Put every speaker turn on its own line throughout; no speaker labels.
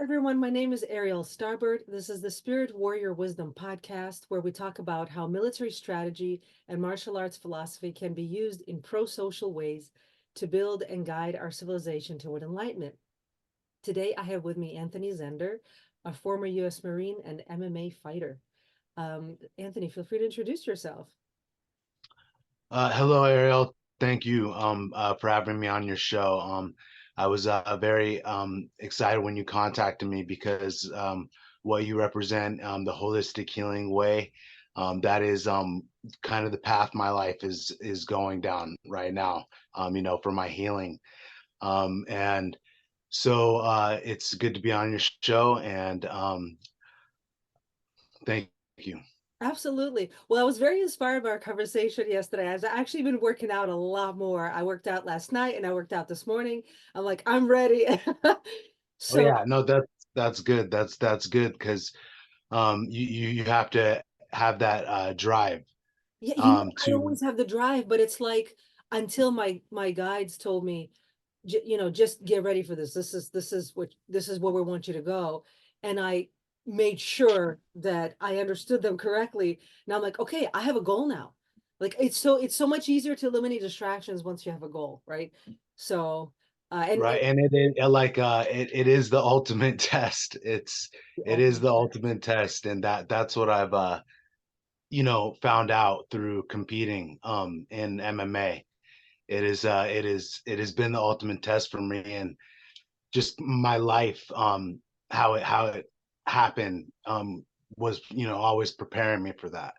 everyone. My name is Ariel Starbird. This is the Spirit Warrior Wisdom podcast, where we talk about how military strategy and martial arts philosophy can be used in pro-social ways to build and guide our civilization toward enlightenment. Today, I have with me Anthony Zender, a former U.S. Marine and MMA fighter. Anthony, feel free to introduce yourself.
Hello, Ariel. Thank you for having me on your show. I was very excited when you contacted me because what you represent, the holistic healing way, that is kind of the path my life is going down right now. For my healing, and so it's good to be on your show, and thank you.
Absolutely. Well, I was very inspired by our conversation yesterday. I've actually been working out a lot more. I worked out last night and I worked out this morning. I'm like, I'm ready.
Oh
So
yeah, no, that's good. That's good because you have to have that drive
yeah, I
to
always have the drive, but it's like until my guides told me, just get ready for this. This is where we want you to go. And I made sure that I understood them correctly. Now I'm like, okay, I have a goal now. Like it's so much easier to eliminate distractions once you have a goal, right? So and
right. And it is like it is the ultimate test.
the
It is
ultimate
the
test.
ultimate test, and that's what I've found out through competing in MMA. It has been the ultimate test for me, and just my life, how it happened, was always preparing me for that.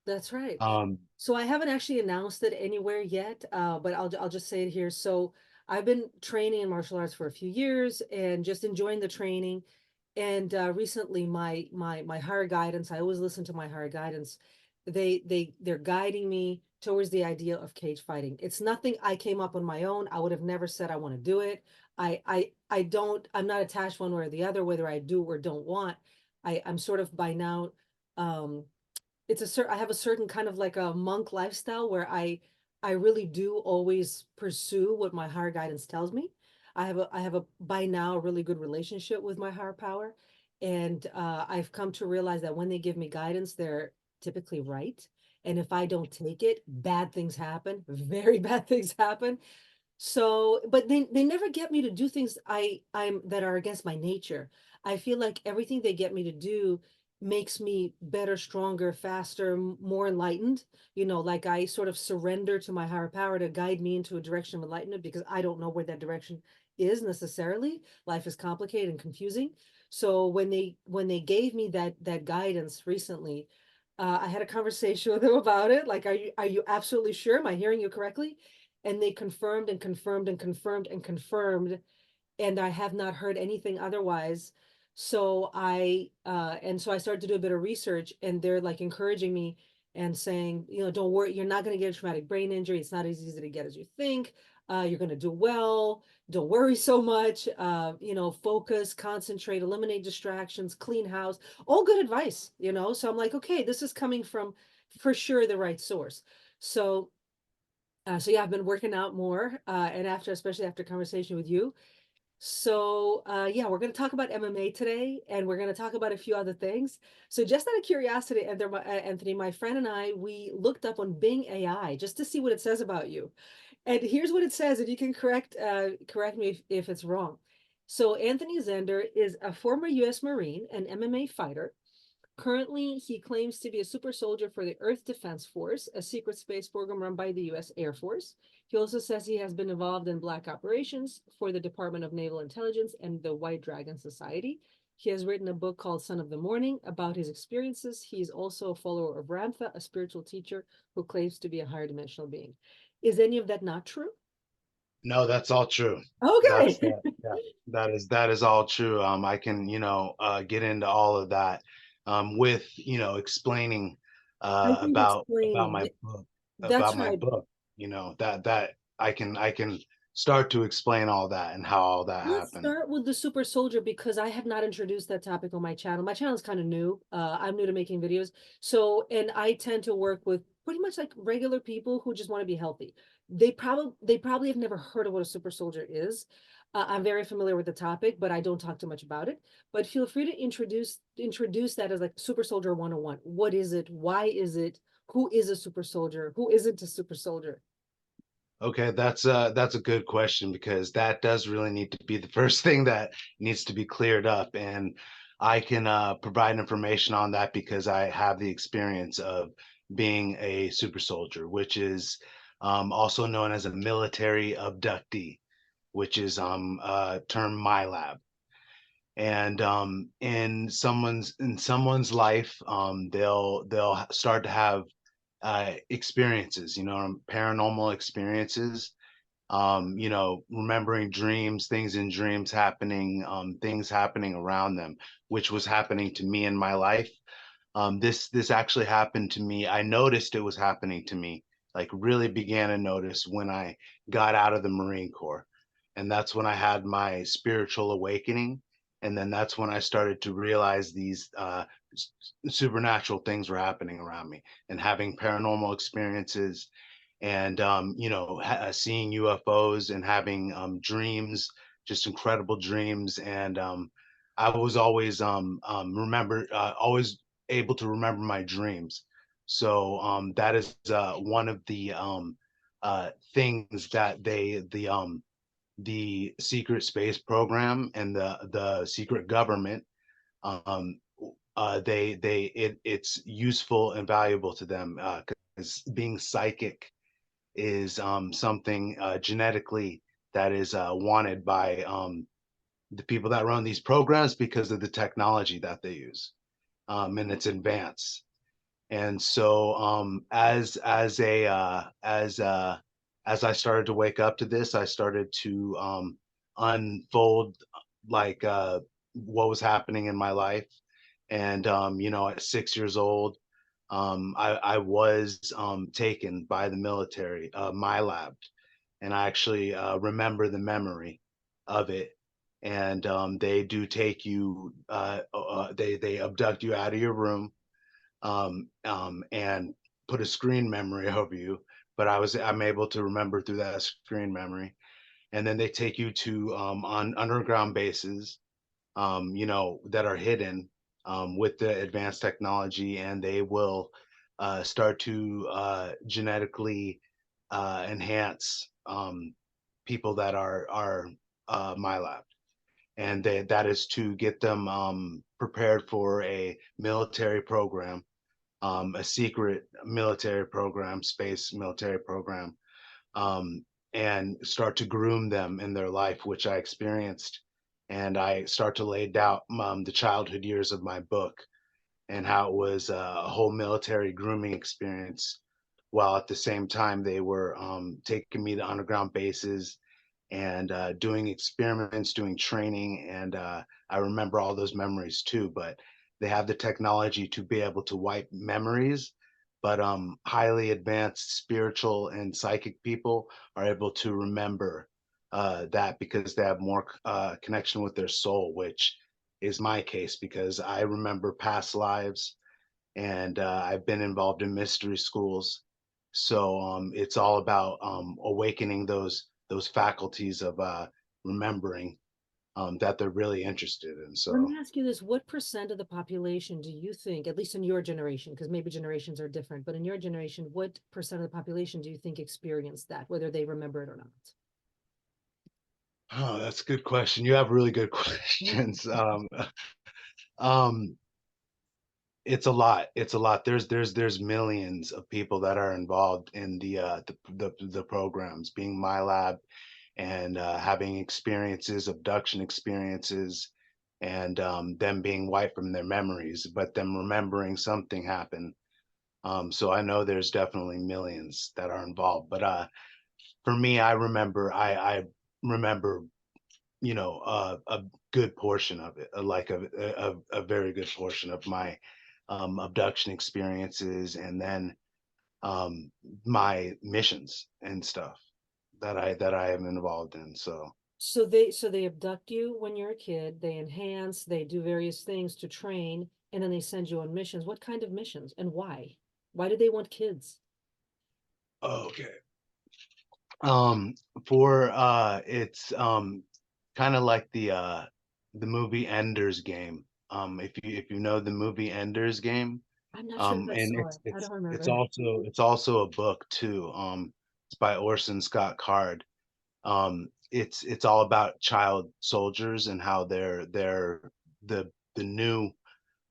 That's right.
um
So I haven't actually announced it anywhere yet, but I'll just say it here. So I've been training in martial arts for a few years and just enjoying the training. And recently, my higher guidance, I always listen to my higher guidance. They're guiding me towards the idea of cage fighting. It's nothing I came up on my own. I would have never said I want to do it. I don't. I'm not attached one way or the other, whether I do or don't want. I'm sort of by now. Um, I have a certain kind of like a monk lifestyle where I really do always pursue what my higher guidance tells me. I have a by now a really good relationship with my higher power, and I've come to realize that when they give me guidance, they're typically right. And if I don't take it, bad things happen, very bad things happen. So, but they never get me to do things I'm that are against my nature. I feel like everything they get me to do makes me better, stronger, faster, more enlightened. Like I sort of surrender to my higher power to guide me into a direction of enlightenment because I don't know where that direction is necessarily. Life is complicated and confusing. So when they gave me that guidance recently, I had a conversation with them about it. Like, are you absolutely sure? Am I hearing you correctly? And they confirmed and confirmed and confirmed and confirmed, and I have not heard anything otherwise. So I started to do a bit of research, and they're like encouraging me and saying, don't worry, you're not going to get a traumatic brain injury. It's not as easy to get as you think. You're going to do well. Don't worry so much. Focus, concentrate, eliminate distractions, clean house, all good advice. So I'm like, okay, this is coming from for sure the right source. So yeah, I've been working out more, and especially after conversation with you. So yeah, we're going to talk about MMA today, and we're going to talk about a few other things. So just out of curiosity, Anthony, my friend and I, we looked up on Bing AI just to see what it says about you. And here's what it says, and you can correct me if it's wrong. So Anthony Zender is a former U.S. Marine and MMA fighter. Currently, he claims to be a super soldier for the Earth Defense Force, a secret space program run by the U.S. Air Force. He also says he has been involved in black operations for the Department of Naval Intelligence and the White Dragon Society. He has written a book called Son of the Morning about his experiences. He is also a follower of Ramtha, a spiritual teacher who claims to be a higher dimensional being. Is any of that not true?
No, that's all true. That's
Okay.
yeah, that is all true. I can get into all of that with explaining
I think
about
explaining.
my book
That's right.
that I can start to explain all that and how all that
Let's
happened.
start with the super soldier because I have not introduced that topic on my channel. My channel is kind of new. I'm new to making videos. So, and I tend to work with pretty much like regular people who just want to be healthy. they probably have never heard of what a super soldier is. I'm very familiar with the topic, but I don't talk too much about it. But feel free to introduce that as like super soldier 101. What is it? Why is it? Who is a super soldier? Who isn't a super soldier?
Okay, that's a good question because that does really need to be the first thing that needs to be cleared up. And I can provide information on that because I have the experience of being a super soldier, which is also known as a military abductee, which is term MyLab. And in someone's life, they'll start to have experiences, paranormal experiences, remembering dreams, things in dreams happening, things happening around them, which was happening to me in my life. This actually happened to me. I noticed it was happening to me, like really began to notice when I got out of the Marine Corps. And that's when I had my spiritual awakening. And then that's when I started to realize these supernatural things were happening around me and having paranormal experiences and seeing UFOs and having dreams, just incredible dreams. And I was always remember always able to remember my dreams. So that is one of the things that the secret space program and the secret government um, it's useful and valuable to them because being psychic is something genetically that is wanted by the people that run these programs because of the technology that they use and its advance. And so as I started to wake up to this, I started to unfold like what was happening in my life. And at 6 years old, I was taken by the military, my lab, and I actually remember the memory of it. And they do take you, they abduct you out of your room and put a screen memory over you. But I'm able to remember through that screen memory. And then they take you to on underground bases, that are hidden with the advanced technology, and they will start to genetically enhance people that are my lab, and that is to get them prepared for a military program, a secret military program, space military program, um, and start to groom them in their life, which I experienced. And I start to lay down the childhood years of my book and how it was a whole military grooming experience, while at the same time they were taking me to underground bases and doing experiments, doing training. And I remember all those memories too, but they have the technology to be able to wipe memories. But highly advanced spiritual and psychic people are able to remember that because they have more connection with their soul, which is my case because I remember past lives and I've been involved in mystery schools. So it's all about awakening those faculties of remembering that they're really interested in.
Let
So
me ask you this, what percent of the population do you think, at least in your generation, because maybe generations are different, but in your generation, what percent of the population do you think experienced that, whether they remember it or not?
oh, that's a good question. You have really good
Mhm.
questions. Um, it's a lot. It's a lot. There's millions of people that are involved in the programs, being my lab and having experiences, abduction experiences, and them being wiped from their memories, but them remembering something happened. So I know there's definitely millions that are involved. But for me, I remember, a good portion of it, like a very good portion of my abduction experiences, and then um, my missions and stuff that I am involved in. So
So they abduct you when you're a kid, they enhance, they do various things to train, and then they send you on missions. What kind of missions and why? Why do they want kids?
okay. Um, for it's kind of like the movie Ender's Game. If you know the movie Ender's Game,
I'm not sure if I
and
saw it. I don't
it's
remember.
also a book too. It's by Orson Scott Card. It's all about child soldiers and how they're the new,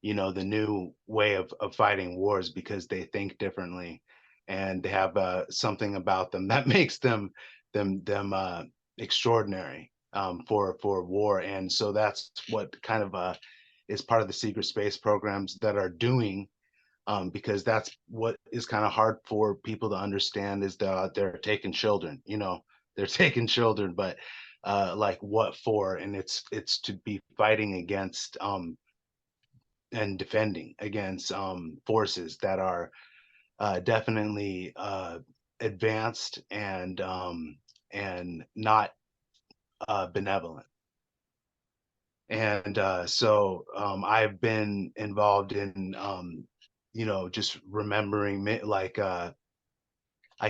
the new way of fighting wars because they think differently, and they have something about them that makes them extraordinary, for war. And so that's what kind of is part of the secret space programs that are doing, because that's what is kind of hard for people to understand, is that they're taking children, they're taking children, but like what for? And it's to be fighting against, and defending against, forces that are definitely advanced, and not benevolent. And so I've been involved in, just remembering, like, I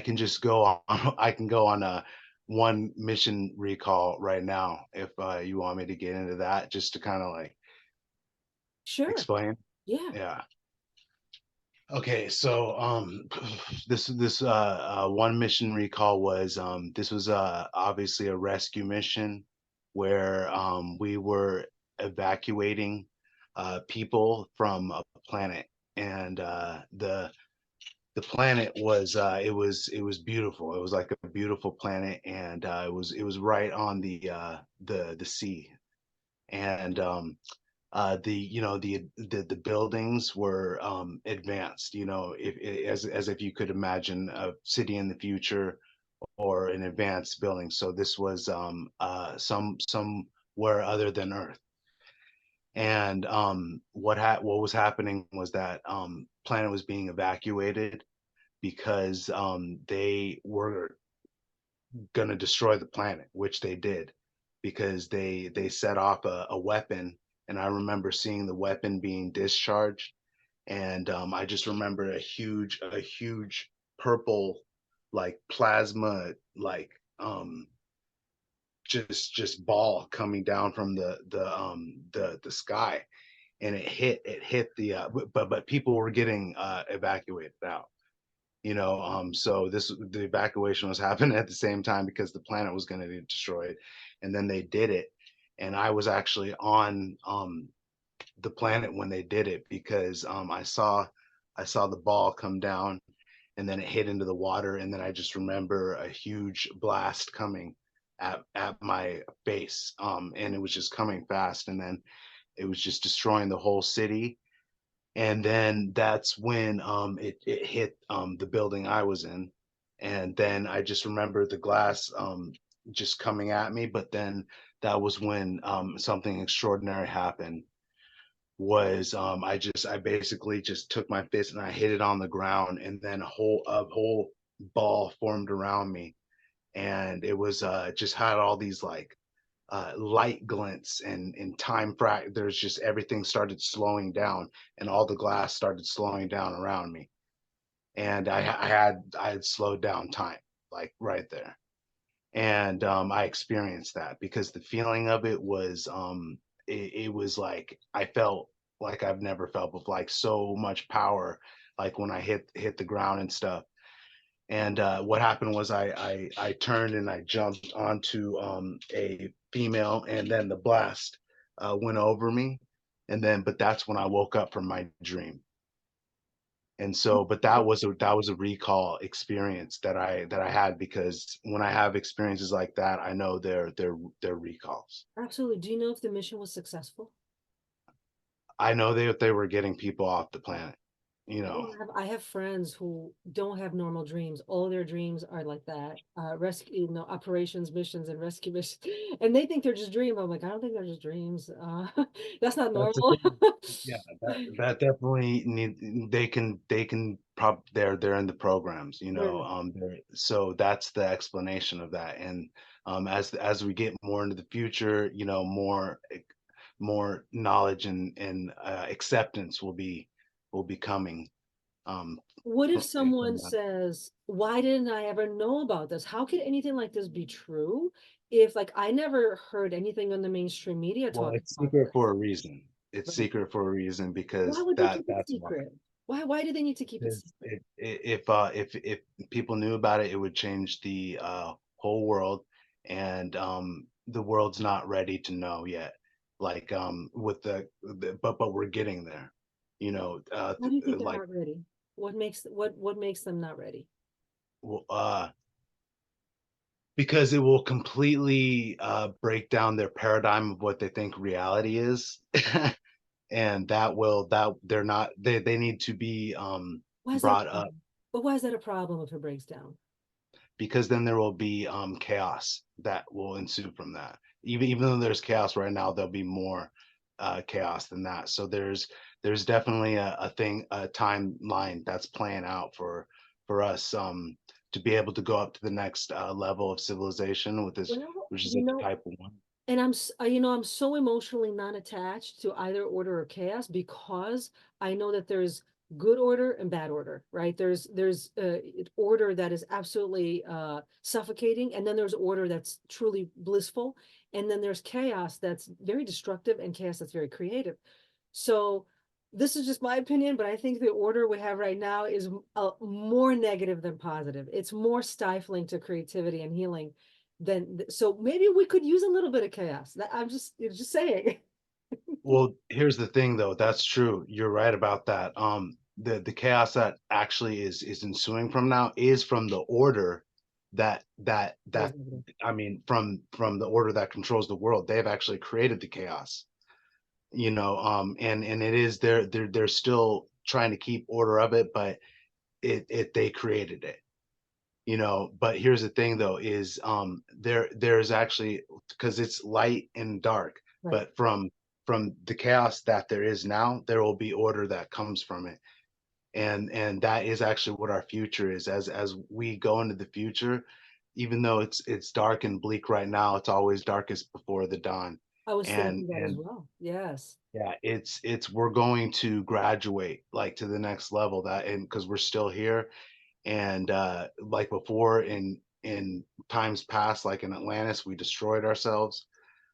can just go on I can go on a one mission recall right now if you want me to get into that, just to kind of like
Sure.
explain.
Yeah.
Yeah. Okay, so this one mission recall was, this was obviously a rescue mission where we were evacuating people from a planet. And the planet was, it was beautiful. It was like a beautiful planet, and it was right on the sea. And the buildings were advanced, as if you could imagine a city in the future or an advanced building. So this was somewhere other than Earth. And what was happening was that planet was being evacuated because they were going to destroy the planet, which they did, because they set off a weapon. And I remember seeing the weapon being discharged, and I just remember a huge purple, like plasma, like, just ball coming down from the sky, and it hit but people were getting evacuated out. So the evacuation was happening at the same time because the planet was going to be destroyed. And then they did it, and I was actually on the planet when they did it, because I saw the ball come down, and then it hit into the water, and then I just remember a huge blast coming at my face, and it was just coming fast, and then it was just destroying the whole city. And then that's when it hit the building I was in. And then I just remember the glass just coming at me. But then that was when something extraordinary happened. Was I basically just took my fist and I hit it on the ground, and then a whole ball formed around me. And it was just had all these like light glints, and in there's just everything started slowing down, and all the glass started slowing down around me. And I had slowed down time, like right there. And I experienced that because the feeling of it was, it was like I felt like I've never felt before, like so much power, like when I hit the ground and stuff. And what happened was I turned and I jumped onto a female, and then the blast went over me, and then but that's when I woke up from my dream. And so, but that was a recall experience that I had, because when I have experiences like that, I know they're recalls.
Absolutely. Do you know if the mission was successful?
I know they were getting people off the planet, you know.
I have friends who don't have normal dreams. All their dreams are like that. Rescue, operations missions and rescue missions. And they think they're just dreams. I'm like, I don't think they're just dreams. That's not
That's the
normal.
thing. Yeah, that definitely they can they're in the programs,
They're
so that's the explanation of that. And as we get more into the future, more knowledge and acceptance will be coming
What if
from
someone
that.
says, why didn't I ever know about this? How could anything like this be true if, like, I never heard anything on the mainstream media
Well,
talking
it's
about
secret
this?
for a reason. It's
Right.
secret for a reason
Why
because
would they keep it
that's why.
secret? Why do they need to keep it
Because
secret?
if people knew about it, it would change the whole world, and the world's not ready to know yet. Like with but we're getting there. You know,
Why do you think they're
like
not ready? What makes them not ready?
w- uh, because it will completely break down their paradigm of what they think reality is, and that they're not they need to be
Why is that a
brought up,
problem? But why is that a problem if it breaks down?
because then there will be chaos that will ensue from that. Even though there's chaos right now, there'll be more chaos than that. So there's definitely a timeline that's playing out for us to be able to go up to the next level of civilization with this,
Well,
which is
you
like
know,
type one.
and I'm so emotionally non-attached to either order or chaos because I know that there's good order and bad order, right? There's order that is absolutely suffocating, and then there's order that's truly blissful, and then there's chaos that's very destructive and chaos that's very creative. So this is just my opinion, but I think the order we have right now is more negative than positive. It's more stifling to creativity and healing than, so maybe we could use a little bit of chaos. I'm just saying.
Well, here's the thing though, that's true. You're right about that. The chaos that actually is ensuing from now is from the order
That was
that
negative.
I mean from the order that controls the world. They've actually created the chaos. And it is they're still trying to keep order of it, but it they created it. But here's the thing though, is there's actually, because it's light and dark,
Right.
but from the chaos that there is now, there will be order that comes from it. And that is actually what our future is. As we go into the future, even though it's dark and bleak right now, it's always darkest before the dawn.
I was
and
thinking that as
and
well. Yes.
yeah, it's we're going to graduate like to the next level, that and because we're still here. And like before, in times past, like in Atlantis, we destroyed ourselves,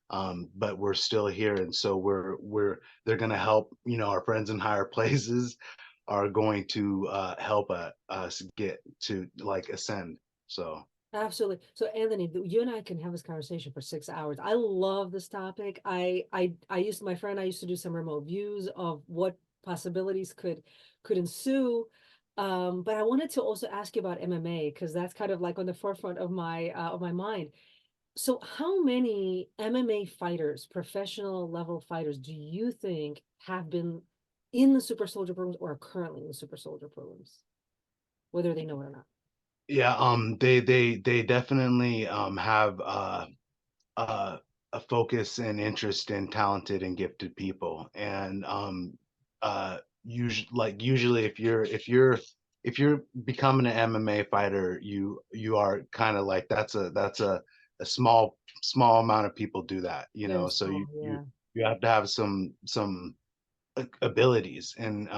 but we're still here. And so we're they're going to help, our friends in higher places are going to help us get to like ascend. So
Absolutely. So Anthony, you and I can have this conversation for 6 hours. I love this topic. I used my friend, I used to do some remote views of what possibilities could ensue. But I wanted to also ask you about MMA because that's kind of like on the forefront of my mind. So how many MMA fighters, professional level fighters, do you think have been in the super soldier programs or are currently in the super soldier programs, whether they know it or not?
yeah, they definitely have uh, a focus and interest in talented and gifted people. And usually if you're becoming an MMA fighter, you are kind of like, that's a small amount of people do that,
Very
so
small, yeah.
you have to have some abilities and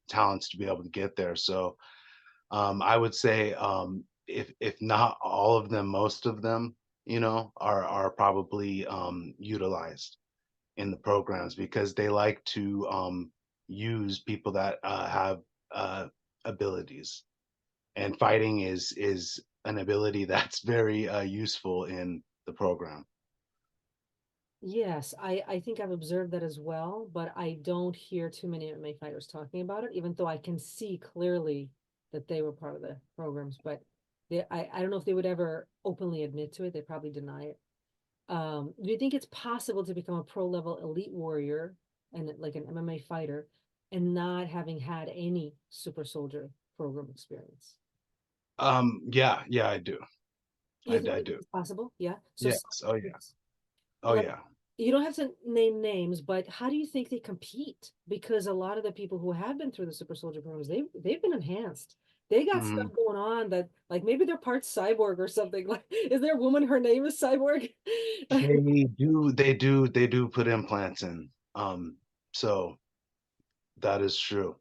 talents to be able to get there. So I would say, if not all of them, most of them, are probably utilized in the programs because they like to use people that have abilities, and fighting is an ability that's very useful in the program.
Yes, I think I've observed that as well, but I don't hear too many MMA fighters talking about it, even though I can see clearly that they were part of the programs. But I don't know if they would ever openly admit to it. They probably deny it. Do you think it's possible to become a pro level elite warrior and like an MMA fighter and not having had any super soldier program experience?
Yeah, I do.
You
I
think
do.
it's possible? Yeah. So
Yes. Oh yeah.
yes.
Oh
Like,
yeah.
you don't have to name names, but how do you think they compete? Because a lot of the people who have been through the super soldier programs, they've been enhanced. They got stuff
Mhm.
going on that, like, maybe they're part cyborg or something. Like, is there a woman, her name is cyborg?
They do put implants in. So that is true.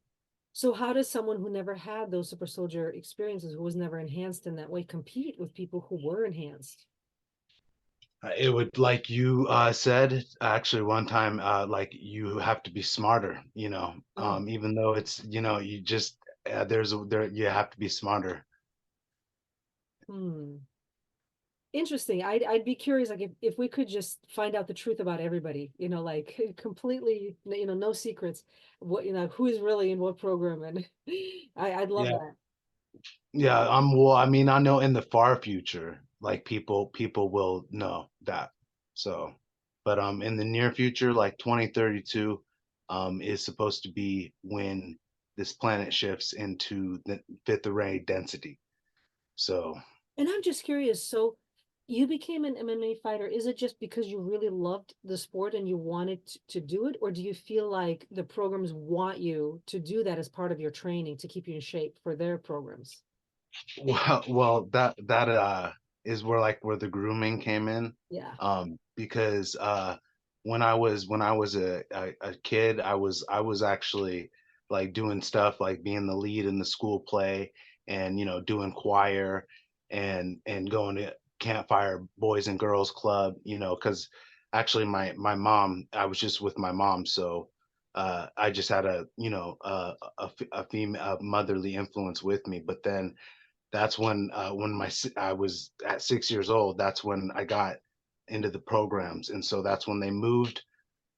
So how does someone who never had those super soldier experiences, who was never enhanced in that way, compete with people who were enhanced?
It would, like you said, actually one time, like you have to be smarter,
Oh,
even though it's, you just, you have to be smarter.
hmm. Interesting. I'd be curious, like if we could just find out the truth about everybody, like completely, no secrets, what, who is really in what program, and I'd love
Yeah.
that.
Yeah. Well, I mean, I know in the far future, like people will know that. So, but in the near future, like 2032, is supposed to be when this planet shifts into the fifth array density. So,
And I'm just curious, so you became an MMA fighter. Is it just because you really loved the sport and you wanted to do it, or do you feel like the programs want you to do that as part of your training to keep you in shape for their programs?
well, that is where the grooming came in,
Yeah.
because when I was a kid, I was actually like doing stuff like being the lead in the school play, and doing choir, and going to campfire boys and girls club, because actually my mom, I was just with my mom, so I just had a female, a motherly influence with me. But then that's when I was at 6 years old. That's when I got into the programs, and so that's when they moved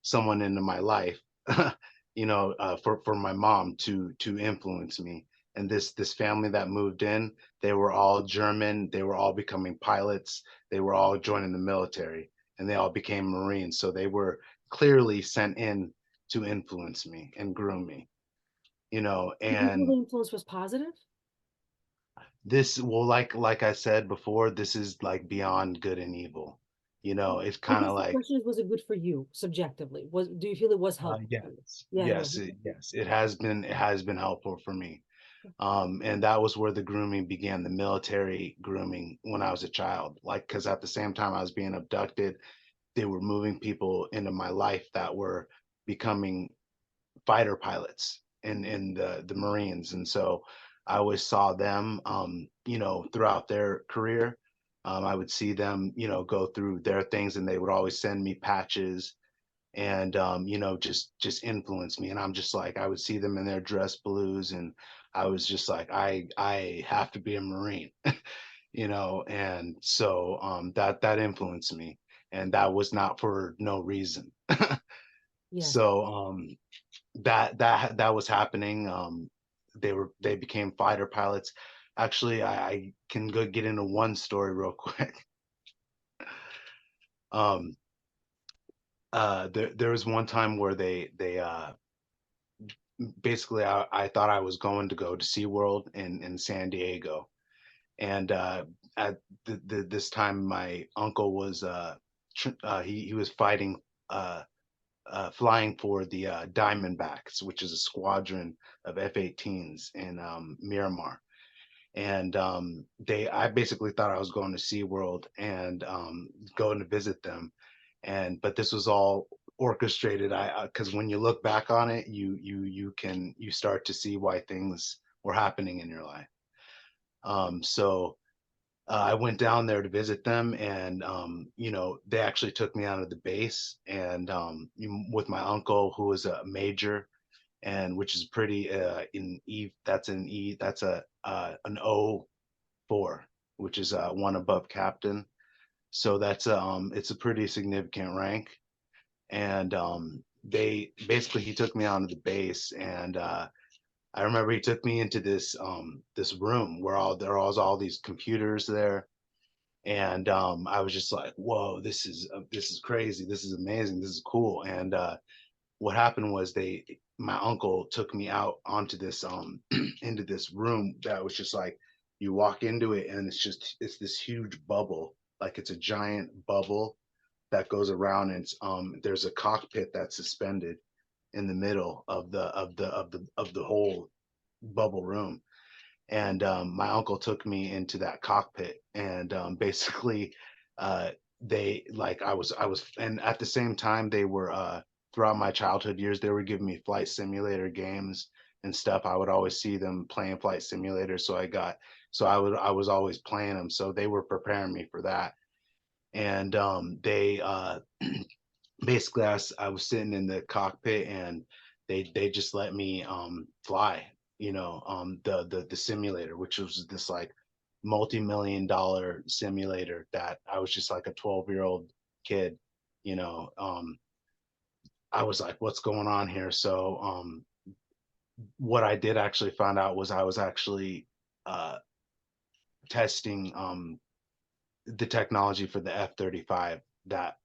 someone into my life, for my mom to influence me. And this family that moved in, they were all German. They were all becoming pilots. They were all joining the military, and they all became Marines. So they were clearly sent in to influence me and groom me.
Do you feel the
And
influence was positive?
this, well, like I said before, this is like beyond good and evil. It's
I
kind of
guess the
like,
question is, was it good for you subjectively? Do you feel it was helpful for you?
yes,
Yeah, it was. Okay.
yes, it has been helpful for me. And that was where the grooming began, the military grooming, when I was a child. Like, because at the same time I was being abducted, they were moving people into my life that were becoming fighter pilots in the Marines. And so I always saw them, throughout their career. I would see them, go through their things, and they would always send me patches, and just influence me. And I'm just like, I would see them in their dress blues, and I was just like, I have to be a Marine. And so that influenced me, and that was not for no reason.
Yes.
So that was happening. They became fighter pilots. Actually, I can go get into one story real quick. Um, there was one time where they basically, I thought I was going to go to SeaWorld in San Diego, and at this time my uncle was he was fighting, uh, flying for the Diamondbacks, which is a squadron of F-18s in Miramar. And I basically thought I was going to SeaWorld and going to visit them. But this was all orchestrated. Because when you look back on it, you start to see why things were happening in your life. So I went down there to visit them, and they actually took me out of the base, and with my uncle, who was a major, and which is pretty, in E. That's a an O4, which is one above captain. So it's a pretty significant rank. And they basically he took me out of the base, and I remember he took me into this room where there was all these computers there. And I was just like, whoa, this is crazy, this is amazing, this is cool. And what happened was, my uncle took me out onto this into this room that was just like, you walk into it, and it's this huge bubble, like it's a giant bubble that goes around, and there's a cockpit that's suspended in the middle of the whole bubble room. And my uncle took me into that cockpit, and basically, uh, they like I was, and at the same time they were, throughout my childhood years, they were giving me flight simulator games, and stuff, I would always see them playing flight simulators. So I was always playing them. So they were preparing me for that. And they basically I was sitting in the cockpit, and they just let me fly, the simulator, which was this like multi-million-dollar simulator that I was just like a 12-year-old kid, you know. I was like, what's going on here? So what I did actually find out was I was actually uh testing the technology for the F-35 that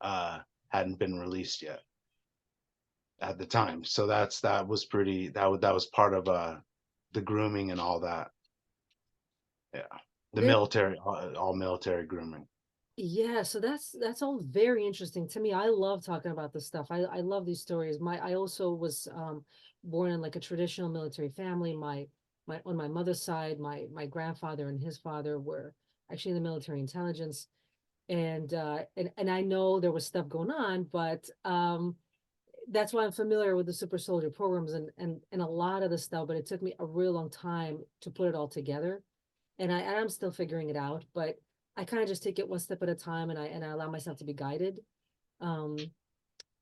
hadn't been released yet at the time. So that was pretty, that was part of the grooming and all that. Yeah. The
Very,
military, all military grooming.
yeah, so that's all very interesting to me. I love talking about this stuff. I love these stories. I also was born in like a traditional military family. My on my mother's side, my grandfather and his father were actually in the military intelligence. And I know there was stuff going on, but that's why I'm familiar with the super soldier programs and a lot of the stuff, but it took me a real long time to put it all together. And I'm still figuring it out, but I kind of just take it one step at a time, and I allow myself to be guided. Um,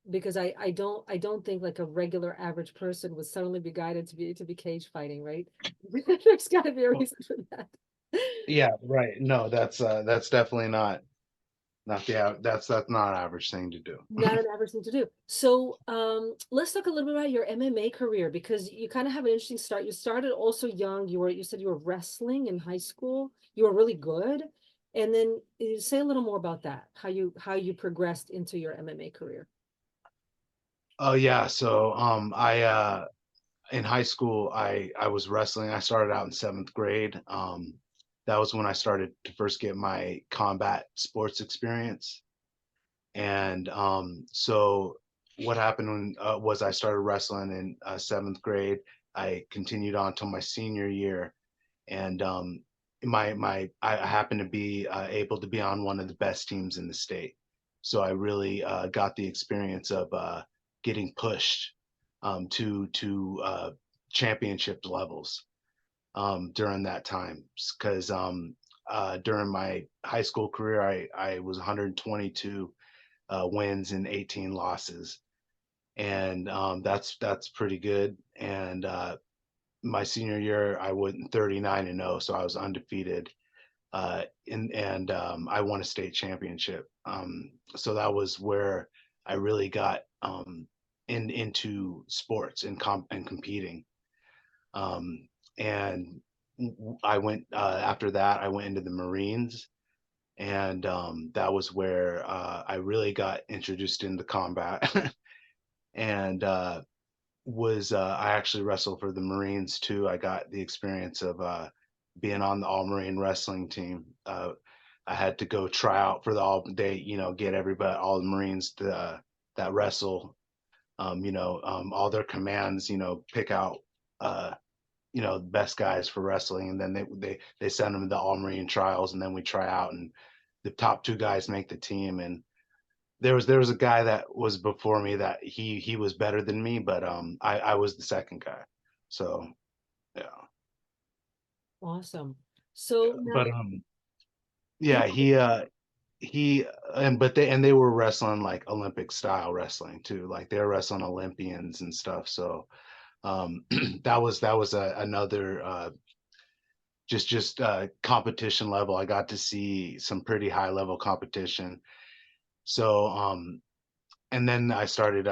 because I don't think like a regular average person would suddenly be guided to be cage fighting, right? There's got to be a
Well,
reason for that.
yeah, right. No, that's definitely not that's not an average thing to do.
Not an average thing to do. So let's talk a little bit about your MMA career, because you kind of have an interesting start. You started also young. You said you were wrestling in high school. You were really good. And then say a little more about that, how you progressed into your MMA career.
Oh yeah, so I in high school I was wrestling. I started out in seventh grade. That was when I started to first get my combat sports experience. And so what happened when was I started wrestling in seventh grade. I continued on till my senior year, and I happened to be able to be on one of the best teams in the state. So I really got the experience of getting pushed to championship levels during that time, because during my high school career I was 122 wins and 18 losses, and that's pretty good. And my senior year I went 39-0, so I was undefeated. And I won a state championship. So that was where I really got into sports and competing. Um, and I went after that. I went into the Marines, and that was where I really got introduced into combat. And was I actually wrestled for the Marines too. I got the experience of being on the All Marine wrestling team. I had to go try out for the all. They get everybody, all the Marines that wrestle. All their commands. Pick out the best guys for wrestling, and then they send them to the All Marine trials, and then we try out, and the top two guys make the team. And there was a guy that was before me that he was better than me, but I was the second guy. So yeah.
Awesome. So
But
now,
yeah, he and they were wrestling like Olympic style wrestling too. Like they were wrestling Olympians and stuff. So that was another just competition level. I got to see some pretty high level competition. So and then I started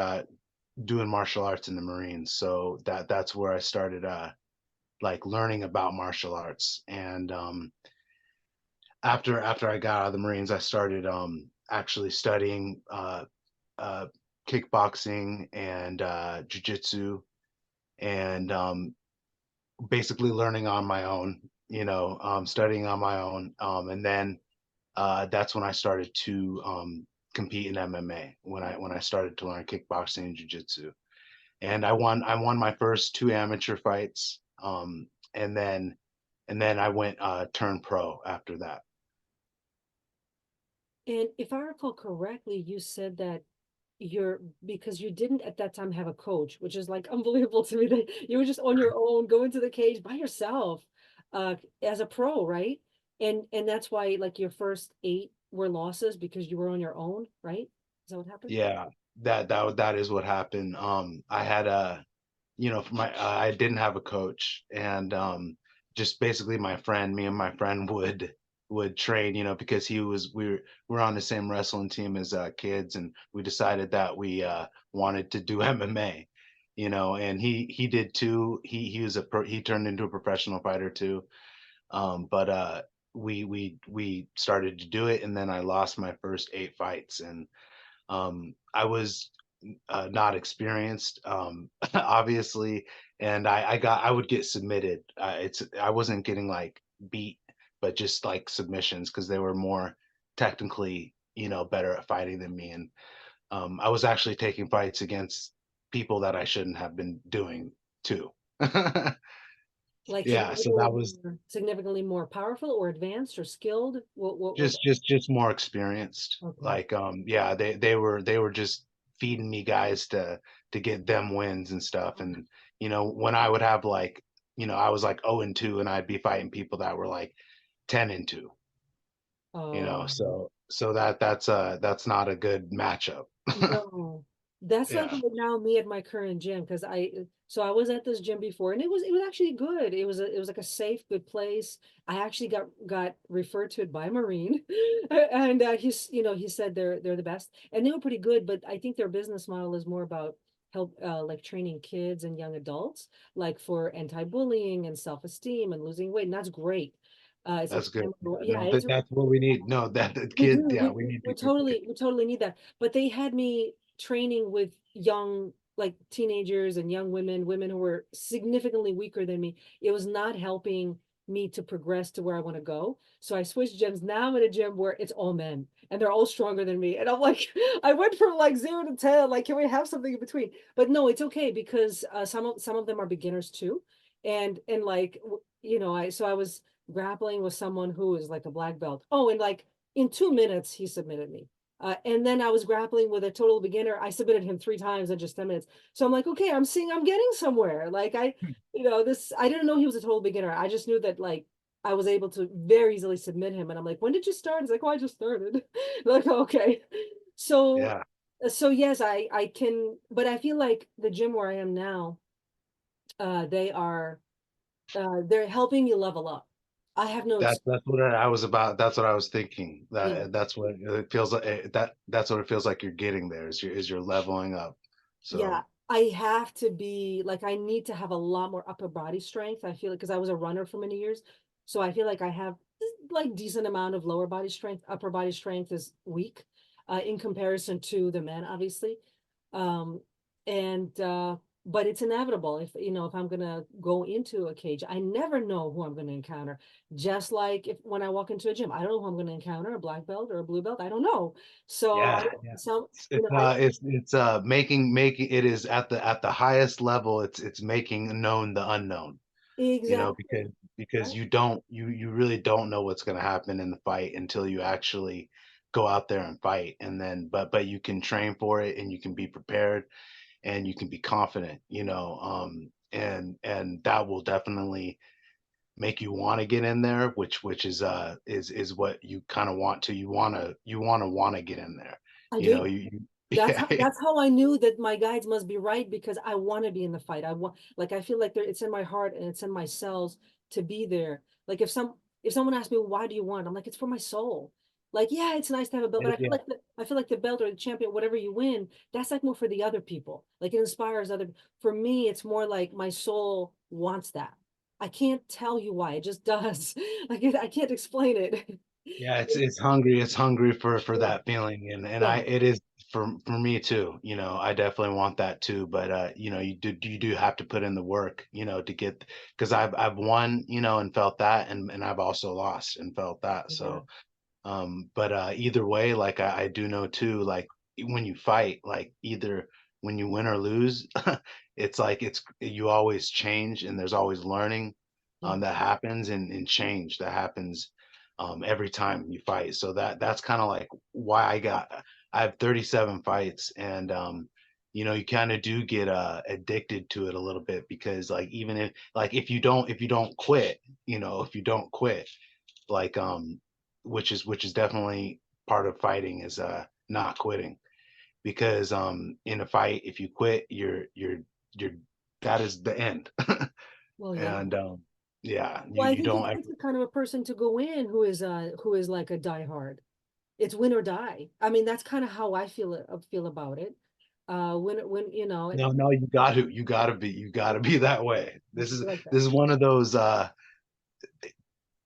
doing martial arts in the Marines. So that's where I started like learning about martial arts. And after I got out of the Marines, I started actually studying uh kickboxing and jujitsu, and basically learning on my own, studying on my own. And then that's when I started to compete in MMA, when I started to learn kickboxing and jujitsu. And I won my first two amateur fights. And then I went turned pro after that.
and if I recall correctly, you said that because you didn't at that time have a coach, which is like unbelievable to me that you were just on your own, going to the cage by yourself, uh, as a pro, right? And that's why like your first 8 were losses because you were on your own, right? Is that what happened?
Yeah, that is what happened. I had a, for my I didn't have a coach, and just basically me and my friend would train, because we're on the same wrestling team as kids, and we decided that we wanted to do MMA, and he did too. He turned into a professional fighter too. But we started to do it, and then I lost my first 8 fights, and I was not experienced, obviously, and I would get submitted. I wasn't getting like beat, but just like submissions because they were more technically, better at fighting than me, and I was actually taking fights against people that I shouldn't have been doing too.
Like
Yeah, so that was
significantly more powerful or advanced or skilled? What were they?
just more experienced.
Okay.
Like, yeah, they were just feeding me guys to get them wins and stuff. And when I would have like, I was like 0-2, and I'd be fighting people that were like 10-2.
Oh,
So that's not a good matchup.
no. That's like
Yeah,
right now me at my current gym because so I was at this gym before and it was actually good. It was like a safe, good place. I actually got referred to it by a Marine, and he said they're the best and they were pretty good. But I think their business model is more about help like training kids and young adults, like for anti-bullying and self-esteem and losing weight, and that's great. It's
that's good. Yeah,
yeah,
no,
it's
that's what we need. No, that the
we
kid,
do.
yeah, we need
We
people to.
totally need that. But they had me training with young, like teenagers and young women who were significantly weaker than me. It was not helping me to progress to where I want to go. So I switched gyms. Now I'm at a gym where it's all men and they're all stronger than me. And I'm like, I went from like 0 to 10. Like, can we have something in between? But no, it's okay because some of them are beginners too. And like I was grappling with someone who is like a black belt. Oh, and like in 2 minutes, he submitted me. And then I was grappling with a total beginner. I submitted him 3 times in just 10 minutes. So I'm like, okay, I'm seeing I'm getting somewhere. Like I didn't know he was a total beginner. I just knew that like I was able to very easily submit him. And I'm like, when did you start? He's like, oh, I just started. Like, okay. So
Yeah,
so yes, I can, but I feel like the gym where I am now, they are they're helping me level up. I have no
that's what I was about. That's what I was thinking.
yeah.
That's what it feels like. That's what it feels like you're getting there. Is you're leveling up.
Yeah,
So
I have to be like I need to have a lot more upper body strength. I feel like because I was a runner for many years. So I feel like I have like decent amount of lower body strength. Upper body strength is weak in comparison to the men, obviously. Um, and but it's inevitable if I'm gonna go into a cage, I never know who I'm gonna encounter. Just like if when I walk into a gym, I don't know who I'm gonna encounter, a black belt or a blue belt. I don't know. So I
yeah,
don't
yeah.
some
It's
I
making it is at the highest level. It's making known the unknown. Because
exactly. Right.
you really don't know what's going to happen in the fight until you actually go out there and fight, and then but you can train for it, and you can be prepared, and you can be confident, and that will definitely make you want to get in there, which is what you kind of want to. You want to get in there,
I do.
you
That's
yeah.
how that's how I knew that my guides must be right because I want to be in the fight. I want like I feel like it's in my heart and it's in my cells to be there. Like if someone asks me why do you want, I'm like it's for my soul. Like yeah, it's nice to have a belt, but
Yeah,
I feel like the belt or the champion, whatever you win, that's like more for the other people. Like it inspires other. For me, it's more like my soul wants that. I can't tell you why. It just does. Like I can't explain it.
yeah, it's hungry for
Yeah,
that feeling, and
yeah,
it is for me too. I definitely want that too, but you do have to put in the work, to get, because I've won, and felt that, and I've also lost and felt that.
yeah.
So but either way, like I do know too, like when you fight, like either when you win or lose, it's like you always change, and there's always learning
Yeah.
that happens, and change that happens every time you fight. So that's kind of like why I have 37 fights, and you kind of do get addicted to it a little bit, because like, even if, like, if you don't quit, if you don't quit, like, which is definitely part of fighting, is not quitting, because in a fight, if you quit, you're that is the end.
Well, yeah.
And yeah, you
Well, I
you
think
don't
it
ever.
takes the kind of a person to go in who is like a diehard. It's win or die. I mean, that's kind of how I feel about it. When
No, no, you gotta be that way. This is
like that.
this is one of those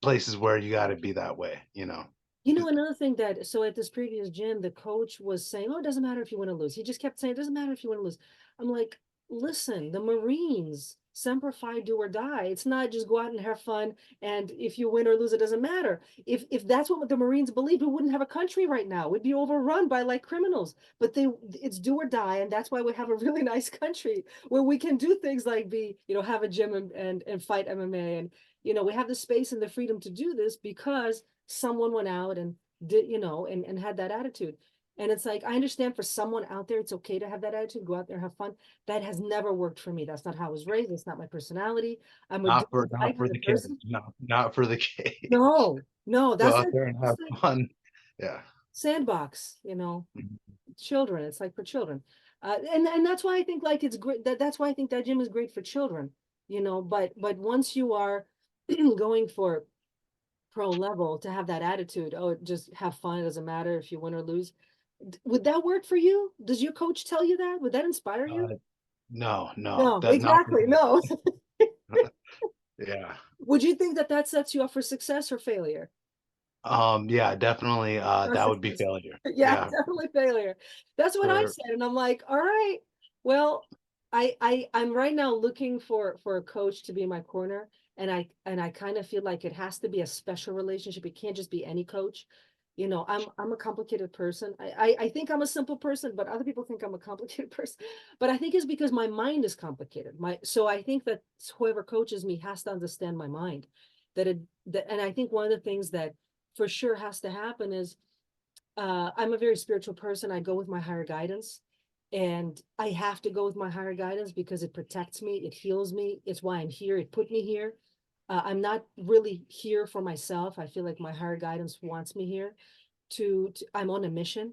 places where you gotta be that way.
You know, another thing that, so at this previous gym, the coach was saying, "Oh, it doesn't matter if you want to lose." He just kept saying, "It doesn't matter if you want to lose." I'm like, listen, the Marines, semper fi, do or die. It's not just go out and have fun, and if you win or lose, it doesn't matter. If that's what the Marines believe, we wouldn't have a country right now. We'd be overrun by like criminals. But it's do or die, and that's why we have a really nice country where we can do things like have a gym and fight MMA, and we have the space and the freedom to do this because someone went out and did, and had that attitude. And it's like, I understand for someone out there, it's okay to have that attitude, go out there, have fun. That has never worked for me. That's not how I was raised. That's not my personality. I'm a do
Not
or
for
die
not for
kind
the
of
kids.
person.
Not for the kids.
No, no,
Go
that's
out
like,
there and have fun. Yeah.
sandbox,
Mhm.
children. It's like for children. And that's why I think like it's great. That's why I think that gym is great for children, but once you are going for pro level to have that attitude, oh, just have fun, it doesn't matter if you win or lose. Would that work for you? Does your coach tell you that? Would that inspire you?
No, no,
No,
that not for
exactly.
me.
No.
Yeah.
Would you think that that sets you up for success or failure?
Yeah, definitely.
Not
That would be
success.
failure.
Yeah,
Yeah.
definitely failure. That's what I
For
said. And I'm like, all right, well, I'm right now looking for a coach to be in my corner. And I kind of feel like it has to be a special relationship. It can't just be any coach. I'm a complicated person. I think I'm a simple person, but other people think I'm a complicated person. But I think it's because my mind is complicated. So I think that whoever coaches me has to understand my mind. And I think one of the things that for sure has to happen is I'm a very spiritual person. I go with my higher guidance, and I have to go with my higher guidance because it protects me, it heals me. It's why I'm here. It put me here. I'm not really here for myself. I feel like my higher guidance wants me here I'm on a mission.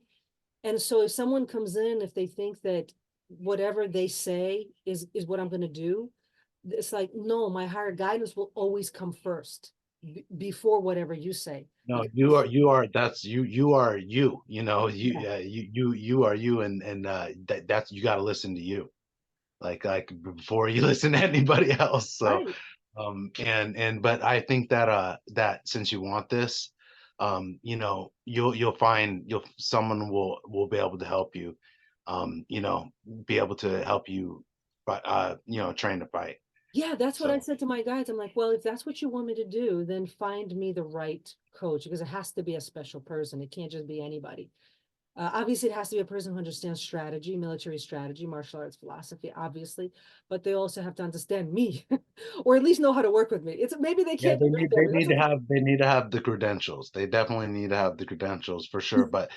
And so if someone comes in, if they think that whatever they say is what I'm going to do, it's like, no, my higher guidance will always come first before whatever you say.
No,
Because
you are that's you are you.
yeah,
You are you, and that's, you got to listen to you, like before you listen to anybody else. So
right.
but I think that that since you want this, you'll find, you'll someone will be able to help you, be able to help you, but train to fight.
Yeah, that's what I
So
said to my guides. I'm like, well, if that's what you want me to do, then find me the right coach because it has to be a special person. It can't just be anybody. Obviously, it has to be a person who understands strategy, military strategy, martial arts philosophy, obviously, but they also have to understand me, or at least know how to work with me. It's maybe they
yeah,
can't
they need they
understand me. That's
need to
okay.
have the credentials. They definitely need to have the credentials for sure. But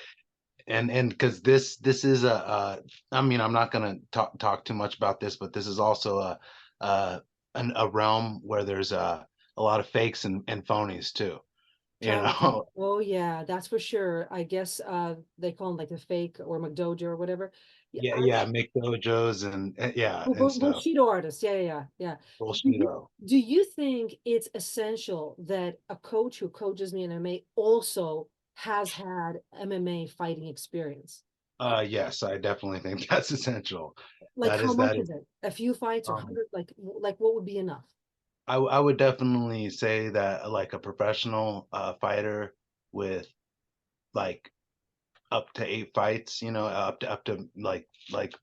and because this is I mean, I'm not gonna talk too much about this, but this is also uh a realm where there's a lot of fakes and phonies too. You know,
Charlatans. Oh yeah, that's for sure. I guess they call them like the fake or McDojo or whatever. Yeah,
yeah, make dojos and yeah and stuff.
Bushido artists. Yeah, yeah, yeah. Yeah. Do
Bullshit.
you do you think it's essential that a coach who coaches me in MMA also has had MMA fighting experience?
Yes, I definitely think that's essential.
Like
That
how
is
much
that is
is it? A few fights or
um
100? Like what would be enough?
I would definitely say that, like, a professional fighter with, like, up to 8 fights, up to like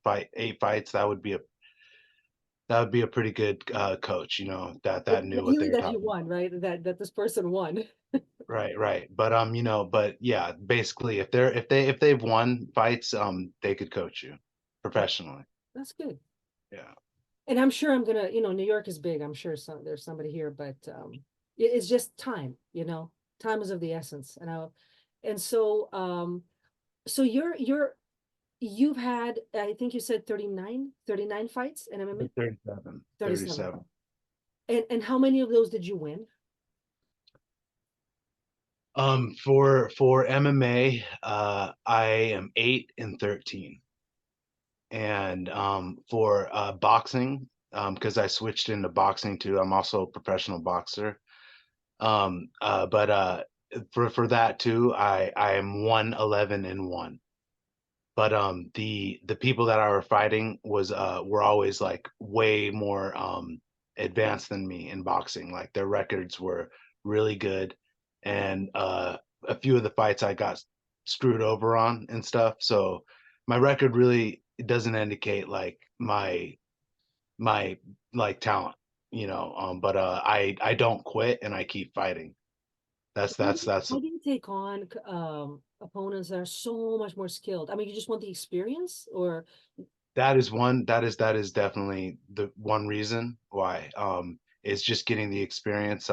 fight 8 fights, that would be a pretty good coach, that knew what they
Ideally
were
that he
talking
won,
about.
right? That this person won.
Right, right. But but yeah, basically, if they've won fights, they could coach you professionally.
That's good.
Yeah.
And I'm sure I'm gonna, New York is big. I'm sure there's somebody here, but it's just time, time is of the essence. And so So you've had, I think you said 39 fights in MMA?
37,
37.
37.
And how many of those did you win?
For MMA, I am 8-13. And for boxing, because I switched into boxing too, I'm also a professional boxer. But for that too, I am 1-11-1. But the people that I were fighting were always like way more advanced than me in boxing. Like their records were really good, and a few of the fights I got screwed over on and stuff. So my record really doesn't indicate like my like talent, you know. But I don't quit and I keep fighting. That's
How do you take on opponents that are so much more skilled? I mean, you just want the experience, or
that is definitely the one reason why is just getting the experience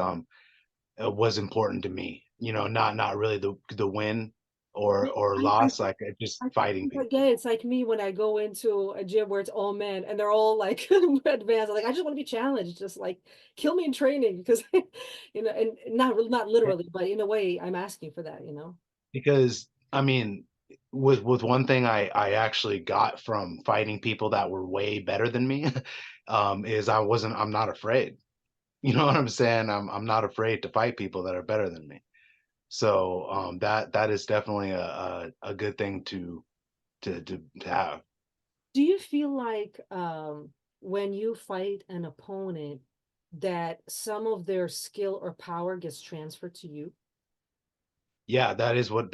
was important to me, you know, not really the win or
I
loss,
think
like just
I
fighting
think I
people.
get it. It's like me when I go into a gym where it's all men and they're all like advanced. Like I just want to be challenged, just like kill me in training because and not literally, but in a way, I'm asking for that, you know.
Because I mean, with one thing I actually got from fighting people that were way better than me, is I'm not afraid. You know what I'm saying? I'm not afraid to fight people that are better than me. So that is definitely a good thing to have.
Do you feel like when you fight an opponent that some of their skill or power gets transferred to you?
Yeah, that is what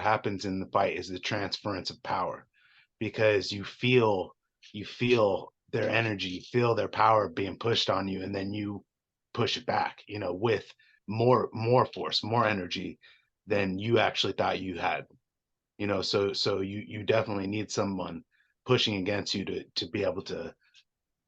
happens in the fight is the transference of power, because you feel their energy, you feel their power being pushed on you, and then you push it back, you know, with more force, more energy than you actually thought you had. You know, so you definitely need someone pushing against you to be able to